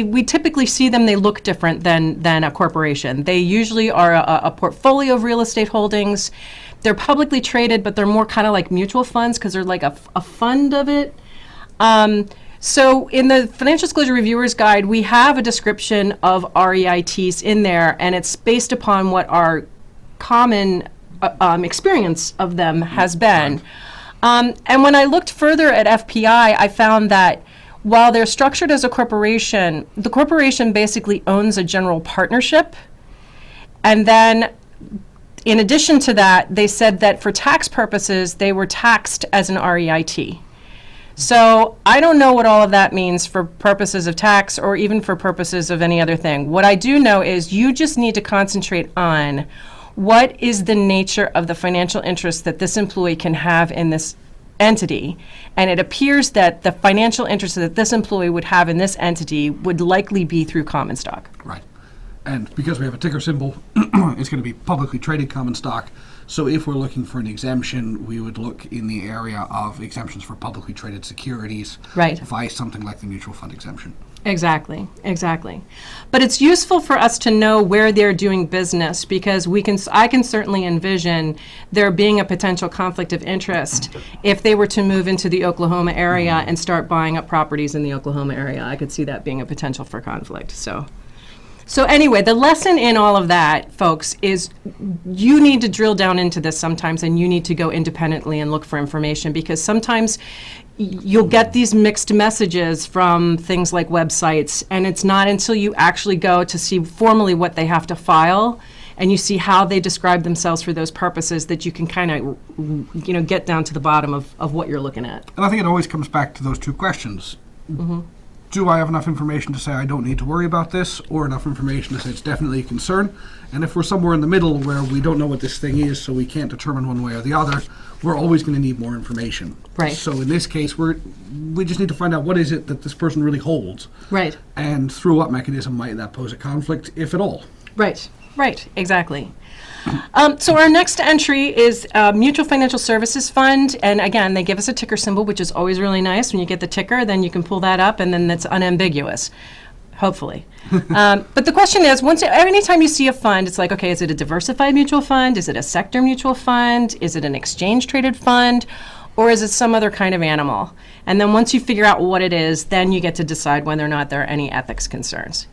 [SPEAKER 3] we typically see them, they look different than a corporation. They usually are a portfolio of real estate holdings. They're publicly traded, but they're more kind of like mutual funds because they're like a fund of it. So in the Financial Disclosure Reviewer's Guide, we have a description of REITs in there, and it's based upon what our common experience of them has been. And when I looked further at FPI, I found that while they're structured as a corporation, the corporation basically owns a general partnership. And then, in addition to that, they said that for tax purposes, they were taxed as an REIT. So I don't know what all of that means for purposes of tax or even for purposes of any other thing. What I do know is you just need to concentrate on what is the nature of the financial interest that this employee can have in this entity. And it appears that the financial interest that this employee would have in this entity would likely be through common stock.
[SPEAKER 2] Right. And because we have a ticker symbol, it's going to be publicly traded common stock. So if we're looking for an exemption, we would look in the area of exemptions for publicly traded securities.
[SPEAKER 3] Right.
[SPEAKER 2] Via something like the mutual fund exemption.
[SPEAKER 3] Exactly. But it's useful for us to know where they're doing business because I can certainly envision there being a potential conflict of interest if they were to move into the Oklahoma area and start buying up properties in the Oklahoma area. I could see that being a potential for conflict. So anyway, the lesson in all of that, folks, is you need to drill down into this sometimes and you need to go independently and look for information because sometimes you'll get these mixed messages from things like websites, and it's not until you actually go to see formally what they have to file and you see how they describe themselves for those purposes that you can kind of, get down to the bottom of what you're looking at.
[SPEAKER 2] And I think it always comes back to those two questions. Mm-hmm. Do I have enough information to say I don't need to worry about this, or enough information to say it's definitely a concern? And if we're somewhere in the middle where we don't know what this thing is, so we can't determine one way or the other, we're always going to need more information.
[SPEAKER 3] Right.
[SPEAKER 2] So in this case, we just need to find out what is it that this person really holds.
[SPEAKER 3] Right.
[SPEAKER 2] And through what mechanism might that pose a conflict, if at all.
[SPEAKER 3] Right, exactly. So our next entry is Mutual Financial Services Fund, and again, they give us a ticker symbol, which is always really nice. When you get the ticker, then you can pull that up, and then that's unambiguous, hopefully. But the question is, anytime you see a fund, it's like, okay, is it a diversified mutual fund? Is it a sector mutual fund? Is it an exchange-traded fund? Or is it some other kind of animal? And then once you figure out what it is, then you get to decide whether or not there are any ethics concerns.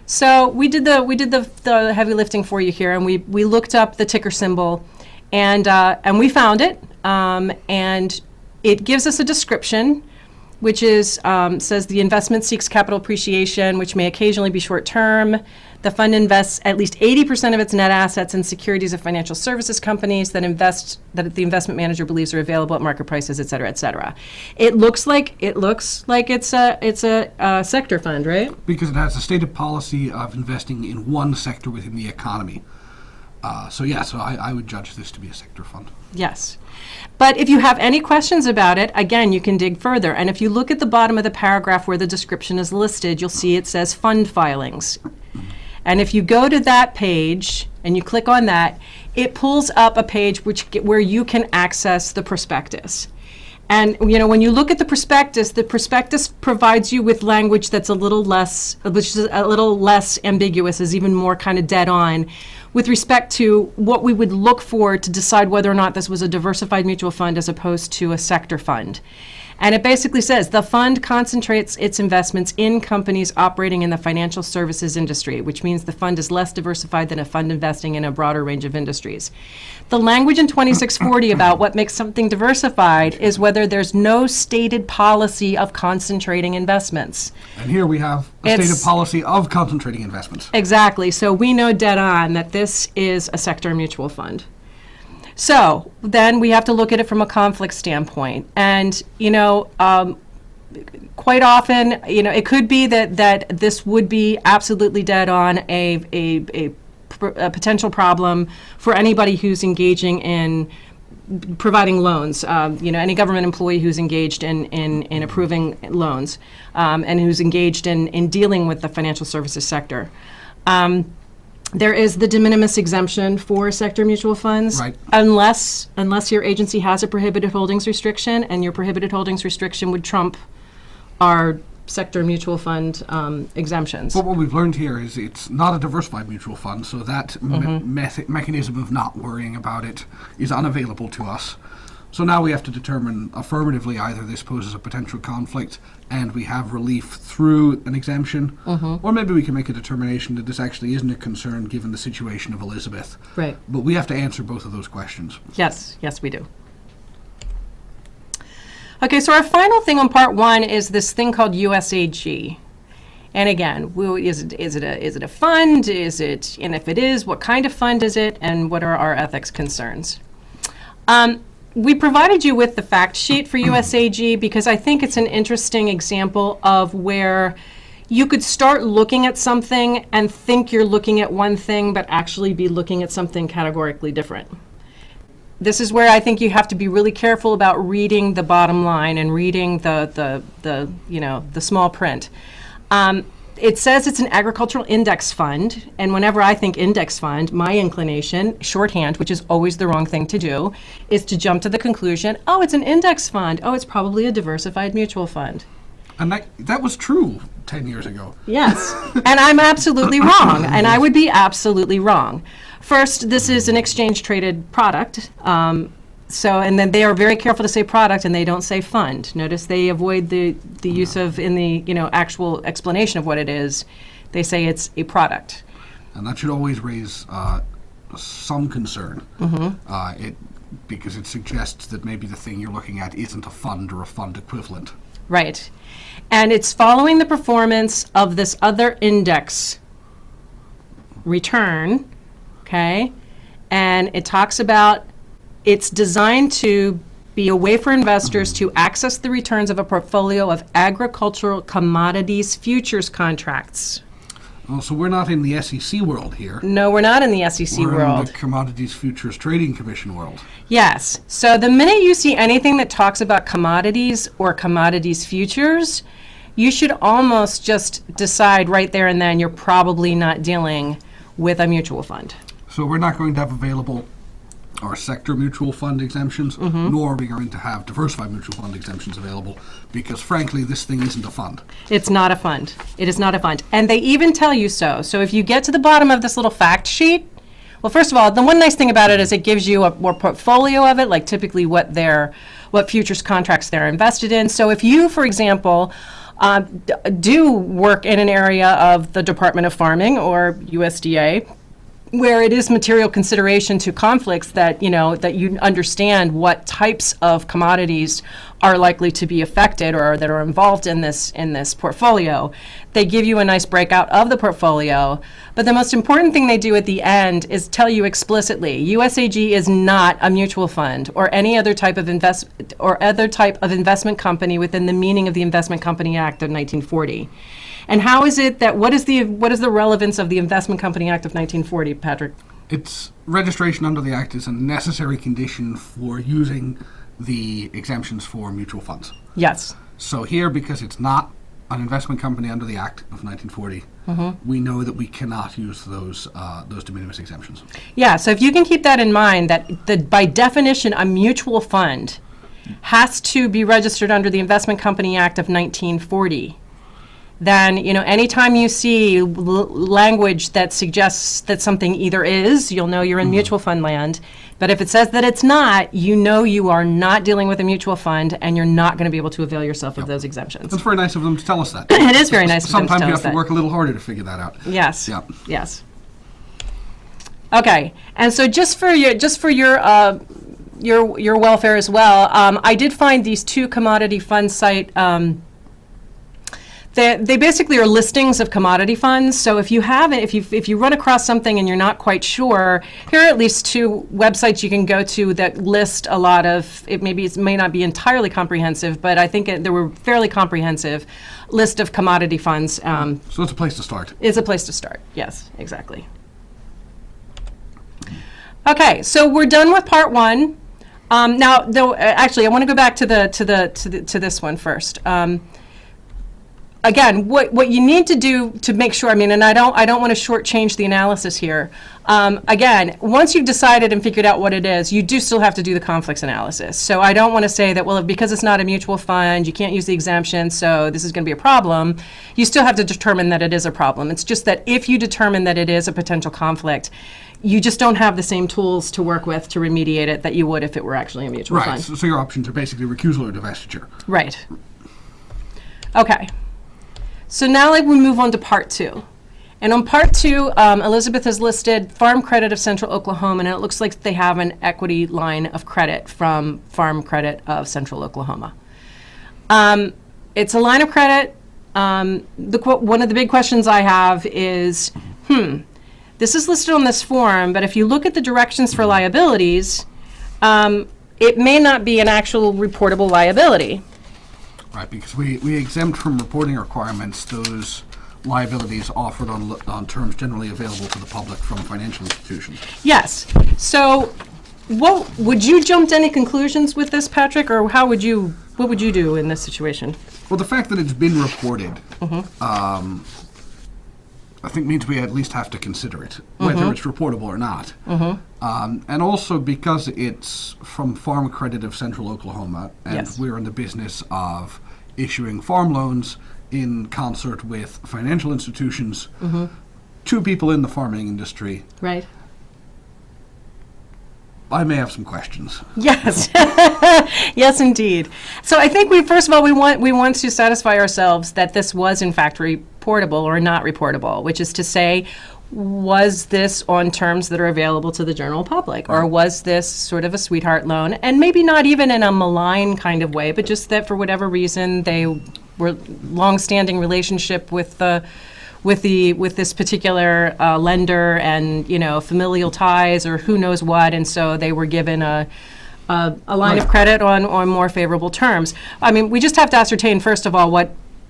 [SPEAKER 3] So we did the heavy lifting for you here, and we looked up the ticker symbol, and we found it, and it gives us a description, which is says the investment seeks capital appreciation, which may occasionally be short term. The fund invests at least 80% of its net assets in securities of financial services companies that the investment manager believes are available at market prices, et cetera, et cetera. It looks like it's a sector fund, right?
[SPEAKER 2] Because it has a stated policy of investing in one sector within the economy. So I would judge this to be a sector fund.
[SPEAKER 3] Yes. But if you have any questions about it, again, you can dig further. And if you look at the bottom of the paragraph where the description is listed, you'll see it says fund filings. And if you go to that page and you click on that, it pulls up a page where you can access the prospectus. And when you look at the prospectus provides you with language that's which is a little less ambiguous, is even more kind of dead on with respect to what we would look for to decide whether or not this was a diversified mutual fund as opposed to a sector fund. And it basically says the fund concentrates its investments in companies operating in the financial services industry, which means the fund is less diversified than a fund investing in a broader range of industries. The language in 2640 about what makes something diversified is whether there's no stated policy of concentrating investments.
[SPEAKER 2] And here we have a stated policy of concentrating investments.
[SPEAKER 3] Exactly. So we know dead on that this is a sector mutual fund. So then we have to look at it from a conflict standpoint. And, quite often, it could be that this would be absolutely dead on a potential problem for anybody who's engaging in providing loans, any government employee who's engaged in approving loans and who's engaged in dealing with the financial services sector. There is the de minimis exemption for sector mutual funds,
[SPEAKER 2] right,
[SPEAKER 3] unless your agency has a prohibited holdings restriction, and your prohibited holdings restriction would trump our sector mutual fund exemptions.
[SPEAKER 2] But what we've learned here is it's not a diversified mutual fund, so that mechanism of not worrying about it is unavailable to us. So now we have to determine affirmatively either this poses a potential conflict and we have relief through an exemption, or maybe we can make a determination that this actually isn't a concern given the situation of Elizabeth.
[SPEAKER 3] Right.
[SPEAKER 2] But we have to answer both of those questions.
[SPEAKER 3] Yes, we do. Okay, so our final thing on part one is this thing called USAG. And again, is it a fund? And if it is, what kind of fund is it? And what are our ethics concerns? We provided you with the fact sheet for USAG because I think it's an interesting example of where you could start looking at something and think you're looking at one thing, but actually be looking at something categorically different. This is where I think you have to be really careful about reading the bottom line and reading the small print. It says it's an agricultural index fund, and whenever I think index fund, my inclination, shorthand, which is always the wrong thing to do, is to jump to the conclusion, oh, it's an index fund. Oh, it's probably a diversified mutual fund.
[SPEAKER 2] And that was true 10 years ago.
[SPEAKER 3] Yes, and I'm absolutely wrong, and I would be absolutely wrong. First, this is an exchange-traded product, and then they are very careful to say product, and they don't say fund. Notice they avoid the use of, in the actual explanation of what it is, they say it's a product.
[SPEAKER 2] And that should always raise some concern, because it suggests that maybe the thing you're looking at isn't a fund or a fund equivalent.
[SPEAKER 3] Right. And it's following the performance of this other index return, okay? And it talks about it's designed to be a way for investors to access the returns of a portfolio of agricultural commodities futures contracts.
[SPEAKER 2] Oh, so we're not in the SEC world here.
[SPEAKER 3] No, we're not in the SEC world.
[SPEAKER 2] We're in the Commodities Futures Trading Commission world.
[SPEAKER 3] Yes. So the minute you see anything that talks about commodities or commodities futures, you should almost just decide right there and then you're probably not dealing with a mutual fund.
[SPEAKER 2] So we're not going to have available our sector mutual fund exemptions, nor are we going to have diversified mutual fund exemptions available, because frankly, this thing isn't a fund. It's
[SPEAKER 3] not a fund. It is not a fund. And they even tell you so. So if you get to the bottom of this little fact sheet, well, first of all, the one nice thing about it is it gives you a more portfolio of it, like typically what futures contracts they're invested in. So if you, for example, do work in an area of the Department of Farming or USDA, where it is material consideration to conflicts that you understand what types of commodities are likely to be affected or that are involved in this portfolio. They give you a nice breakout of the portfolio, but the most important thing they do at the end is tell you explicitly USAG is not a mutual fund or any other type of investment company within the meaning of the Investment Company Act of 1940. And how is it that, what is the relevance of the Investment Company Act of 1940, Patrick?
[SPEAKER 2] Its registration under the Act is a necessary condition for using the exemptions for mutual funds.
[SPEAKER 3] Yes.
[SPEAKER 2] So here, because it's not an investment company under the Act of 1940, we know that we cannot use those de minimis exemptions.
[SPEAKER 3] Yeah, so if you can keep that in mind, that by definition, a mutual fund has to be registered under the Investment Company Act of 1940. Then, anytime you see language that suggests that something either is, you'll know you're in mutual fund land. But if it says that it's not, you are not dealing with a mutual fund, and you're not going to be able to avail yourself of those exemptions.
[SPEAKER 2] It's very nice of them to tell us that.
[SPEAKER 3] It is very nice of them to tell us that.
[SPEAKER 2] Sometimes you have to work a little harder to figure that out.
[SPEAKER 3] Yes.
[SPEAKER 2] Yeah.
[SPEAKER 3] Yes. Okay. And so just for your welfare as well, I did find these two commodity fund site. They basically are listings of commodity funds. So if you run across something and you're not quite sure, here are at least two websites you can go to that list a lot of, it may not be entirely comprehensive, but I think they were fairly comprehensive list of commodity funds.
[SPEAKER 2] So it's a place to start.
[SPEAKER 3] It's a place to start. Yes, exactly. Okay, so we're done with part one. Now, though, actually, I want to go back to this one first. Again, what you need to do to make sure, and I don't want to shortchange the analysis here. Again, once you've decided and figured out what it is, you do still have to do the conflicts analysis. So I don't want to say that, well, because it's not a mutual fund, you can't use the exemption, so this is going to be a problem. You still have to determine that it is a problem. It's just that if you determine that it is a potential conflict, you just don't have the same tools to work with to remediate it that you would if it were actually a mutual fund.
[SPEAKER 2] Right, so your options are basically recusal or divestiture.
[SPEAKER 3] Right. Okay. So now we move on to part two. And on part two, Elizabeth has listed Farm Credit of Central Oklahoma, and it looks like they have an equity line of credit from Farm Credit of Central Oklahoma. It's a line of credit. One of the big questions I have is, this is listed on this form, but if you look at the directions for liabilities, it may not be an actual reportable liability.
[SPEAKER 2] Right, because we exempt from reporting requirements those liabilities offered on terms generally available to the public from financial institutions.
[SPEAKER 3] Yes. So would you jump to any conclusions with this, Patrick, or what would you do in this situation?
[SPEAKER 2] Well, the fact that it's been reported, I think means we at least have to consider it, whether it's reportable or not. And also because it's from Farm Credit of Central Oklahoma, and we're in the business of issuing farm loans in concert with financial institutions to people in the farming industry.
[SPEAKER 3] Right.
[SPEAKER 2] I may have some questions.
[SPEAKER 3] Yes, yes, indeed. So I think we want to satisfy ourselves that this was in fact reportable or not reportable, which is to say, was this on terms that are available to the general public, or was this sort of a sweetheart loan, and maybe not even in a malign kind of way, but just that for whatever reason they were long-standing relationship with this particular lender, and familial ties or who knows what, and so they were given a line of credit on more favorable terms. We just have to ascertain first of all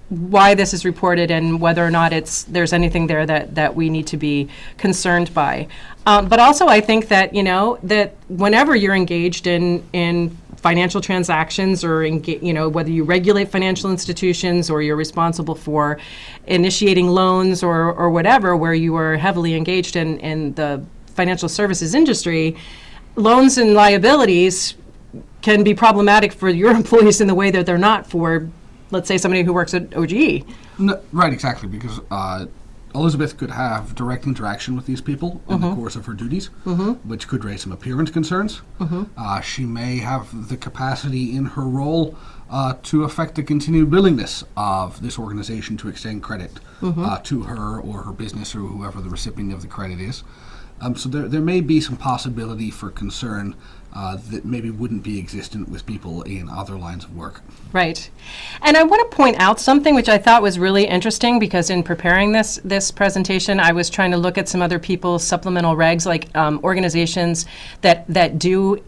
[SPEAKER 3] why this is reported and whether or not there's anything there that we need to be concerned by. But also I think that, that whenever you're engaged in financial transactions, or whether you regulate financial institutions or you're responsible for initiating loans or whatever, where you are heavily engaged in the financial services industry, loans and liabilities can be problematic for your employees in the way that they're not for, let's say, somebody who works at OGE.
[SPEAKER 2] No, right, exactly, because Elizabeth could have direct interaction with these people in the course of her duties, which could raise some appearance concerns. She may have the capacity in her role to affect the continued willingness of this organization to extend credit to her or her business or whoever the recipient of the credit is. So there may be some possibility for concern that maybe wouldn't be existent with people in other lines of work.
[SPEAKER 3] Right. And I want to point out something which I thought was really interesting, because in preparing this presentation, I was trying to look at some other people's supplemental regs, like organizations that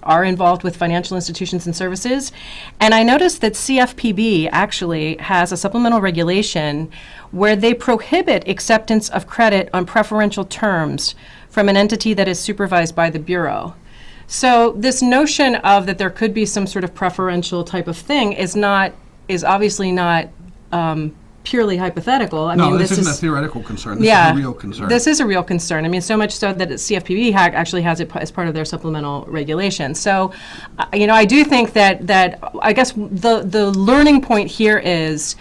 [SPEAKER 3] are involved with financial institutions and services. And I noticed that CFPB actually has a supplemental regulation where they prohibit acceptance of credit on preferential terms from an entity that is supervised by the Bureau. So this notion of that there could be some sort of preferential type of thing is obviously not purely hypothetical. I
[SPEAKER 2] No,
[SPEAKER 3] mean,
[SPEAKER 2] this isn't a theoretical concern. This is a real concern.
[SPEAKER 3] This is a real concern. I mean, so much so that CFPB actually has it as part of their supplemental regulation. So, I do think that I guess the learning point here is,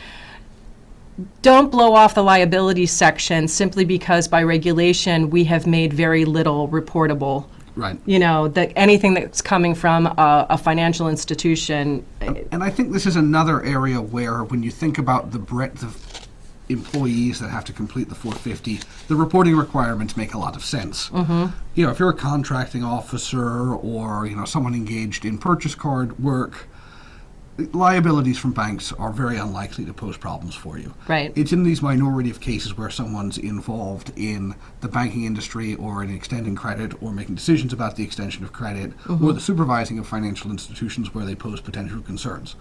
[SPEAKER 3] don't blow off the liability section simply because by regulation we have made very little reportable.
[SPEAKER 2] Right.
[SPEAKER 3] That anything that's coming from a financial institution.
[SPEAKER 2] And I think this is another area where, when you think about the breadth of employees that have to complete the 450, the reporting requirements make a lot of sense. If you're a contracting officer or someone engaged in purchase card work, liabilities from banks are very unlikely to pose problems for you.
[SPEAKER 3] Right.
[SPEAKER 2] It's in these minority of cases where someone's involved in the banking industry or in extending credit or making decisions about the extension of credit or the supervising of financial institutions where they pose potential concerns.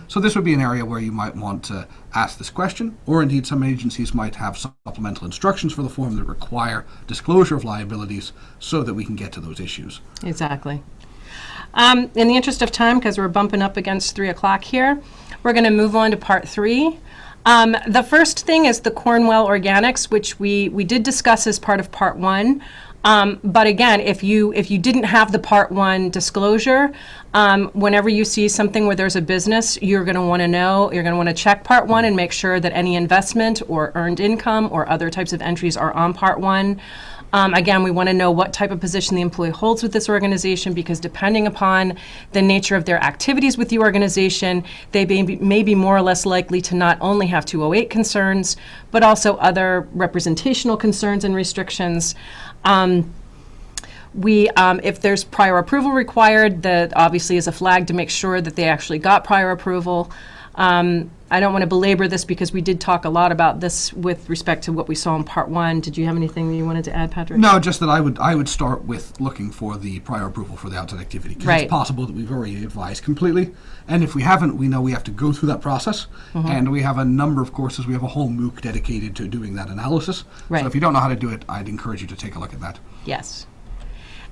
[SPEAKER 2] So this would be an area where you might want to ask this question, or indeed some agencies might have supplemental instructions for the form that require disclosure of liabilities so that we can get to those issues.
[SPEAKER 3] Exactly. In the interest of time, because we're bumping up against 3 o'clock here, we're going to move on to part 3. The first thing is the Cornwell Organics, which we did discuss as part of part 1. But again, if you didn't have the part 1 disclosure, whenever you see something where there's a business, you're going to want to know, you're going to want to check part 1 and make sure that any investment or earned income or other types of entries are on part 1. Again, we want to know what type of position the employee holds with this organization, because depending upon the nature of their activities with the organization, they may be more or less likely to not only have 208 concerns, but also other representational concerns and restrictions. If there's prior approval required, that obviously is a flag to make sure that they actually got prior approval. I don't want to belabor this because we did talk a lot about this with respect to what we saw in part 1. Did you have anything that you wanted to add, Patrick?
[SPEAKER 2] No, just that I would start with looking for the prior approval for the outside activity, because it's possible that we've already advised completely, and if we haven't, we know we have to go through that process, and we have a number of courses. We have a whole MOOC dedicated to doing that analysis. So if you don't know how to do it, I'd encourage you to take a look at that.
[SPEAKER 3] Yes.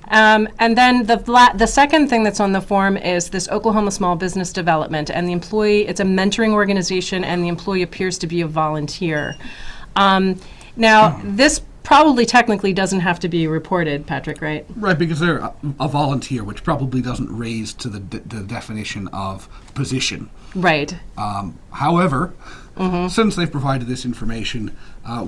[SPEAKER 3] And then the second thing that's on the form is this Oklahoma Small Business Development, and the employee, it's a mentoring organization, and the employee appears to be a volunteer. Now, this probably technically doesn't have to be reported, Patrick, right?
[SPEAKER 2] Right, because they're a volunteer, which probably doesn't raise to the definition of position.
[SPEAKER 3] Right.
[SPEAKER 2] However, since they've provided this information,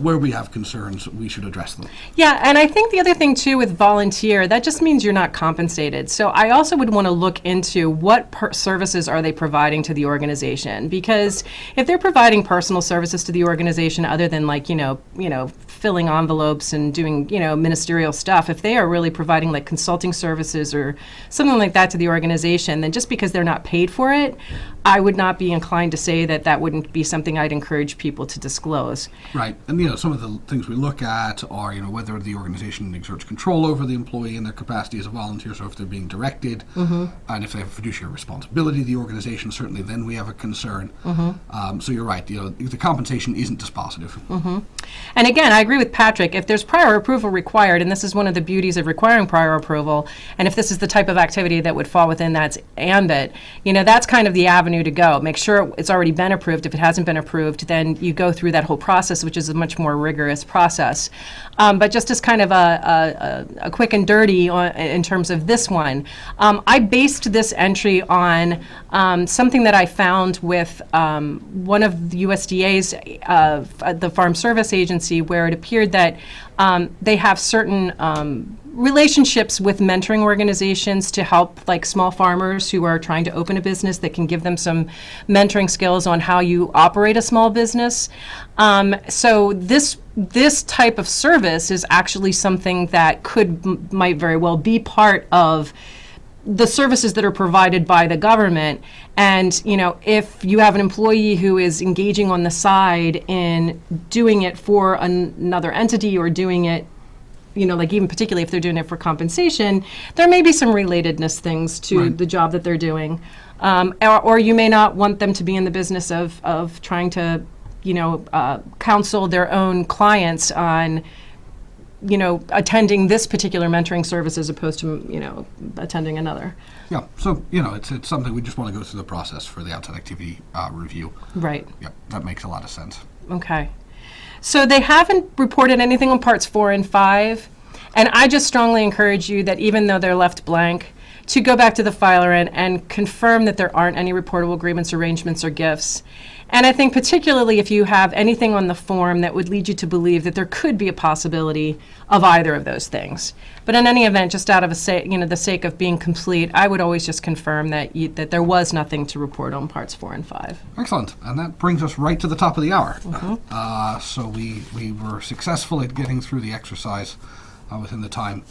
[SPEAKER 2] where we have concerns, we should address them.
[SPEAKER 3] Yeah, and I think the other thing, too, with volunteer, that just means you're not compensated. So I also would want to look into what services are they providing to the organization, because if they're providing personal services to the organization other than, like, filling envelopes and doing, ministerial stuff, if they are really providing, like, consulting services or something like that to the organization, then just because they're not paid for it, I would not be inclined to say that that wouldn't be something I'd encourage people to disclose.
[SPEAKER 2] Right. And, some of the things we look at are, whether the organization exerts control over the employee in their capacity as a volunteer, so if they're being directed, and if they have a fiduciary responsibility to the organization, certainly then we have a concern. So you're right, the compensation isn't dispositive.
[SPEAKER 3] And again, I agree with Patrick. If there's prior approval required, and this is one of the beauties of requiring prior approval, and if this is the type of activity that would fall within that ambit, that's kind of the avenue to go. Make sure it's already been approved. If it hasn't been approved, then you go through that whole process, which is a much more rigorous process. But just as kind of a quick and dirty in terms of this one, I based this entry on something that I found with one of the USDA's, the Farm Service Agency, where it appeared that they have certain relationships with mentoring organizations to help, like, small farmers who are trying to open a business, that can give them some mentoring skills on how you operate a small business. So this type of service is actually something that might very well be part of the services that are provided by the government. And, if you have an employee who is engaging on the side in doing it for another entity, or doing it, like, even particularly if they're doing it for compensation, there may be some relatedness things to the job that they're doing. Or you may not want them to be in the business of trying to, counsel their own clients on, attending this particular mentoring service as opposed to, attending another.
[SPEAKER 2] Yeah, so, it's something we just want to go through the process for the outside activity review.
[SPEAKER 3] Right.
[SPEAKER 2] Yeah, that makes a lot of sense.
[SPEAKER 3] Okay. So they haven't reported anything on parts 4 and 5, and I just strongly encourage you that even though they're left blank, to go back to the filer and confirm that there aren't any reportable agreements, arrangements, or gifts. And I think particularly if you have anything on the form that would lead you to believe that there could be a possibility of either of those things. But in any event, just out of the sake of being complete, I would always just confirm that that there was nothing to report on parts 4 and 5.
[SPEAKER 2] Excellent. And that brings us right to the top of the hour. So we were successful at getting through the exercise within the time.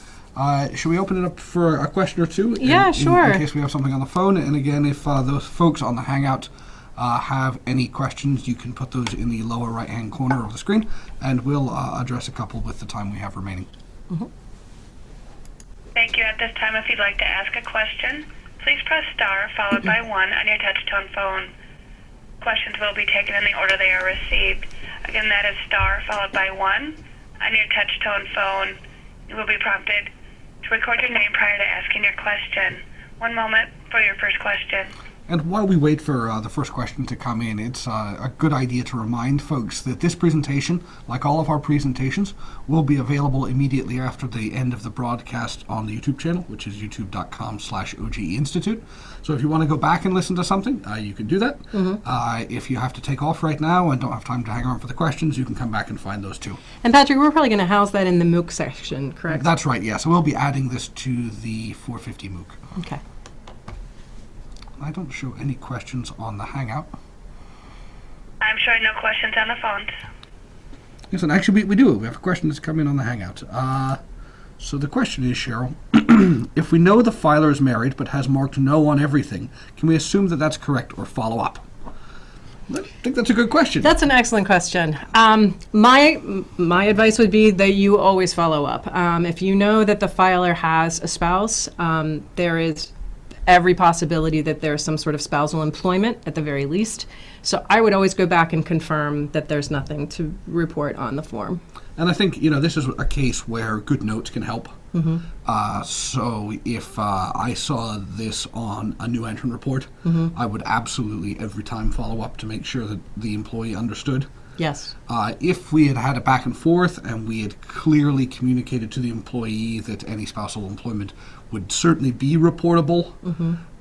[SPEAKER 2] Should we open it up for a question or two?
[SPEAKER 3] Yeah, sure.
[SPEAKER 2] In case we have something on the phone. And again, if those folks on the Hangout have any questions, you can put those in the lower right-hand corner of the screen, and we'll address a couple with the time we have remaining.
[SPEAKER 1] Thank you. At this time, if you'd like to ask a question, please press star followed by 1 on your touch-tone phone. Questions will be taken in the order they are received. Again, that is star followed by 1 on your touch-tone phone. You will be prompted to record your name prior to asking your question. One moment for your first question.
[SPEAKER 2] And while we wait for the first question to come in, it's a good idea to remind folks that this presentation, like all of our presentations, will be available immediately after the end of the broadcast on the YouTube channel, which is youtube.com/OGE Institute. So if you want to go back and listen to something, you can do that. If you have to take off right now and don't have time to hang around for the questions, you can come back and find those too.
[SPEAKER 3] And Patrick, we're probably going to house that in the MOOC section, correct?
[SPEAKER 2] That's right, yeah. So we'll be adding this to the 450 MOOC.
[SPEAKER 3] Okay.
[SPEAKER 2] I don't show any questions on the Hangout.
[SPEAKER 1] I'm showing no questions on the phones.
[SPEAKER 2] Yes, and actually we do. We have a question that's come in on the Hangout. So the question is, Cheryl, if we know the filer is married but has marked no on everything, can we assume that that's correct or follow up? I think that's a good question.
[SPEAKER 3] That's an excellent question. My advice would be that you always follow up. If you know that the filer has a spouse, there is every possibility that there's some sort of spousal employment at the very least. So I would always go back and confirm that there's nothing to report on the form.
[SPEAKER 2] And I think, this is a case where good notes can help. So if I saw this on a new entrant report, I would absolutely every time follow up to make sure that the employee understood.
[SPEAKER 3] Yes.
[SPEAKER 2] If we had had a back and forth and we had clearly communicated to the employee that any spousal employment would certainly be reportable,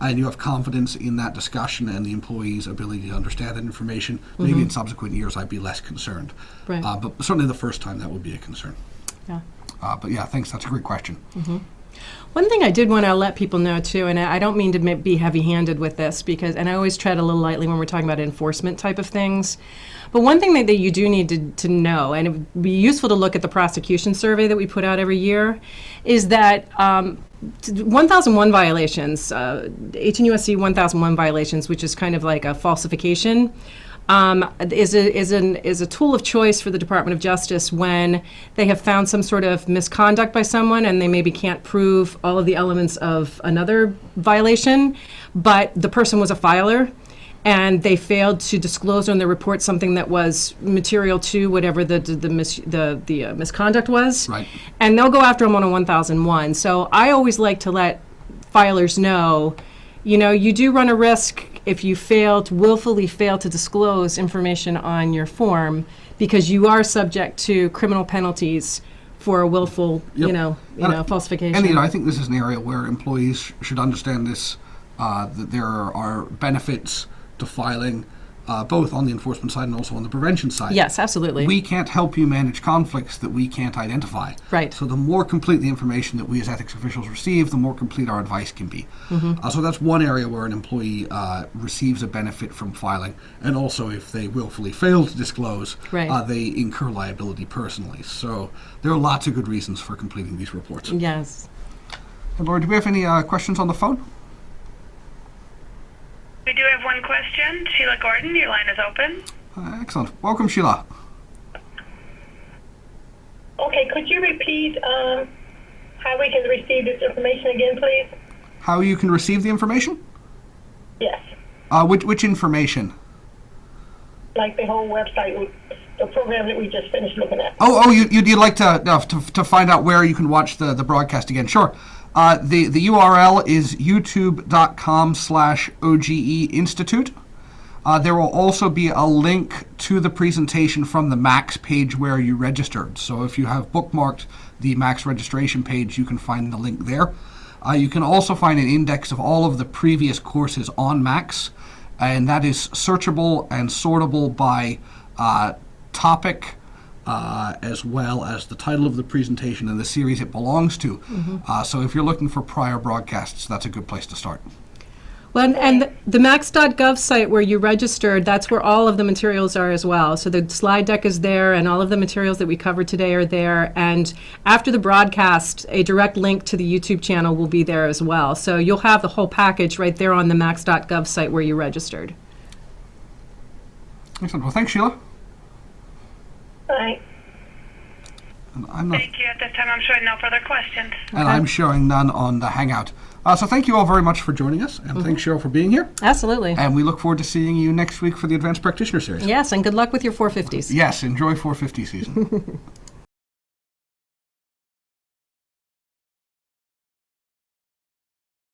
[SPEAKER 2] and you have confidence in that discussion and the employee's ability to understand that information, maybe in subsequent years I'd be less concerned.
[SPEAKER 3] Right.
[SPEAKER 2] But certainly the first time that would be a concern.
[SPEAKER 3] Yeah.
[SPEAKER 2] But yeah, thanks. That's a great question.
[SPEAKER 3] One thing I did want to let people know too, and I don't mean to be heavy-handed with this, and I always tread a little lightly when we're talking about enforcement type of things, but one thing that you do need to know, and it would be useful to look at the prosecution survey that we put out every year, is that 1001 violations, 18 U.S.C. 1001 violations, which is kind of like a falsification, is a tool of choice for the Department of Justice when they have found some sort of misconduct by someone and they maybe can't prove all of the elements of another violation, but the person was a filer and they failed to disclose on their report something that was material to whatever the misconduct was.
[SPEAKER 2] Right.
[SPEAKER 3] And they'll go after them on a 1001. So I always like to let filers know, you do run a risk if you willfully fail to disclose information on your form, because you are subject to criminal penalties for a willful, falsification.
[SPEAKER 2] And I think this is an area where employees should understand this, that there are benefits to filing, both on the enforcement side and also on the prevention side.
[SPEAKER 3] Yes, absolutely.
[SPEAKER 2] We can't help you manage conflicts that we can't identify.
[SPEAKER 3] Right.
[SPEAKER 2] So the more complete the information that we as ethics officials receive, the more complete our advice can be. So that's one area where an employee receives a benefit from filing. And also if they willfully fail to disclose, they incur liability personally. So there are lots of good reasons for completing these reports.
[SPEAKER 3] Yes.
[SPEAKER 2] And Laura, do we have any questions on the phone?
[SPEAKER 1] We do have one question. Sheila Gordon, your line is open.
[SPEAKER 2] Excellent. Welcome, Sheila.
[SPEAKER 4] Okay, could you repeat how we can receive this information again, please?
[SPEAKER 2] How you can receive the information?
[SPEAKER 4] Yes.
[SPEAKER 2] Which information?
[SPEAKER 4] Like the whole website, the program that we just finished looking at.
[SPEAKER 2] You'd like to find out where you can watch the broadcast again? Sure. The URL is youtube.com/OGE Institute. There will also be a link to the presentation from the Max page where you registered. So if you have bookmarked the Max registration page, you can find the link there. You can also find an index of all of the previous courses on Max, and that is searchable and sortable by topic, as well as the title of the presentation and the series it belongs to. So if you're looking for prior broadcasts, that's a good place to start.
[SPEAKER 3] Well, and the max.gov site where you registered, that's where all of the materials are as well. So the slide deck is there, and all of the materials that we covered today are there. And after the broadcast, a direct link to the YouTube channel will be there as well. So you'll have the whole package right there on the max.gov site where you registered.
[SPEAKER 2] Excellent. Well, thanks, Sheila.
[SPEAKER 4] Bye.
[SPEAKER 1] Thank you. At this time, I'm showing no further questions.
[SPEAKER 2] And I'm showing none on the Hangout. So thank you all very much for joining us, and thanks, Cheryl, for being here.
[SPEAKER 3] Absolutely.
[SPEAKER 2] And we look forward to seeing you next week for the Advanced Practitioner Series.
[SPEAKER 3] Yes, and good luck with your 450s.
[SPEAKER 2] Yes, enjoy 450 season.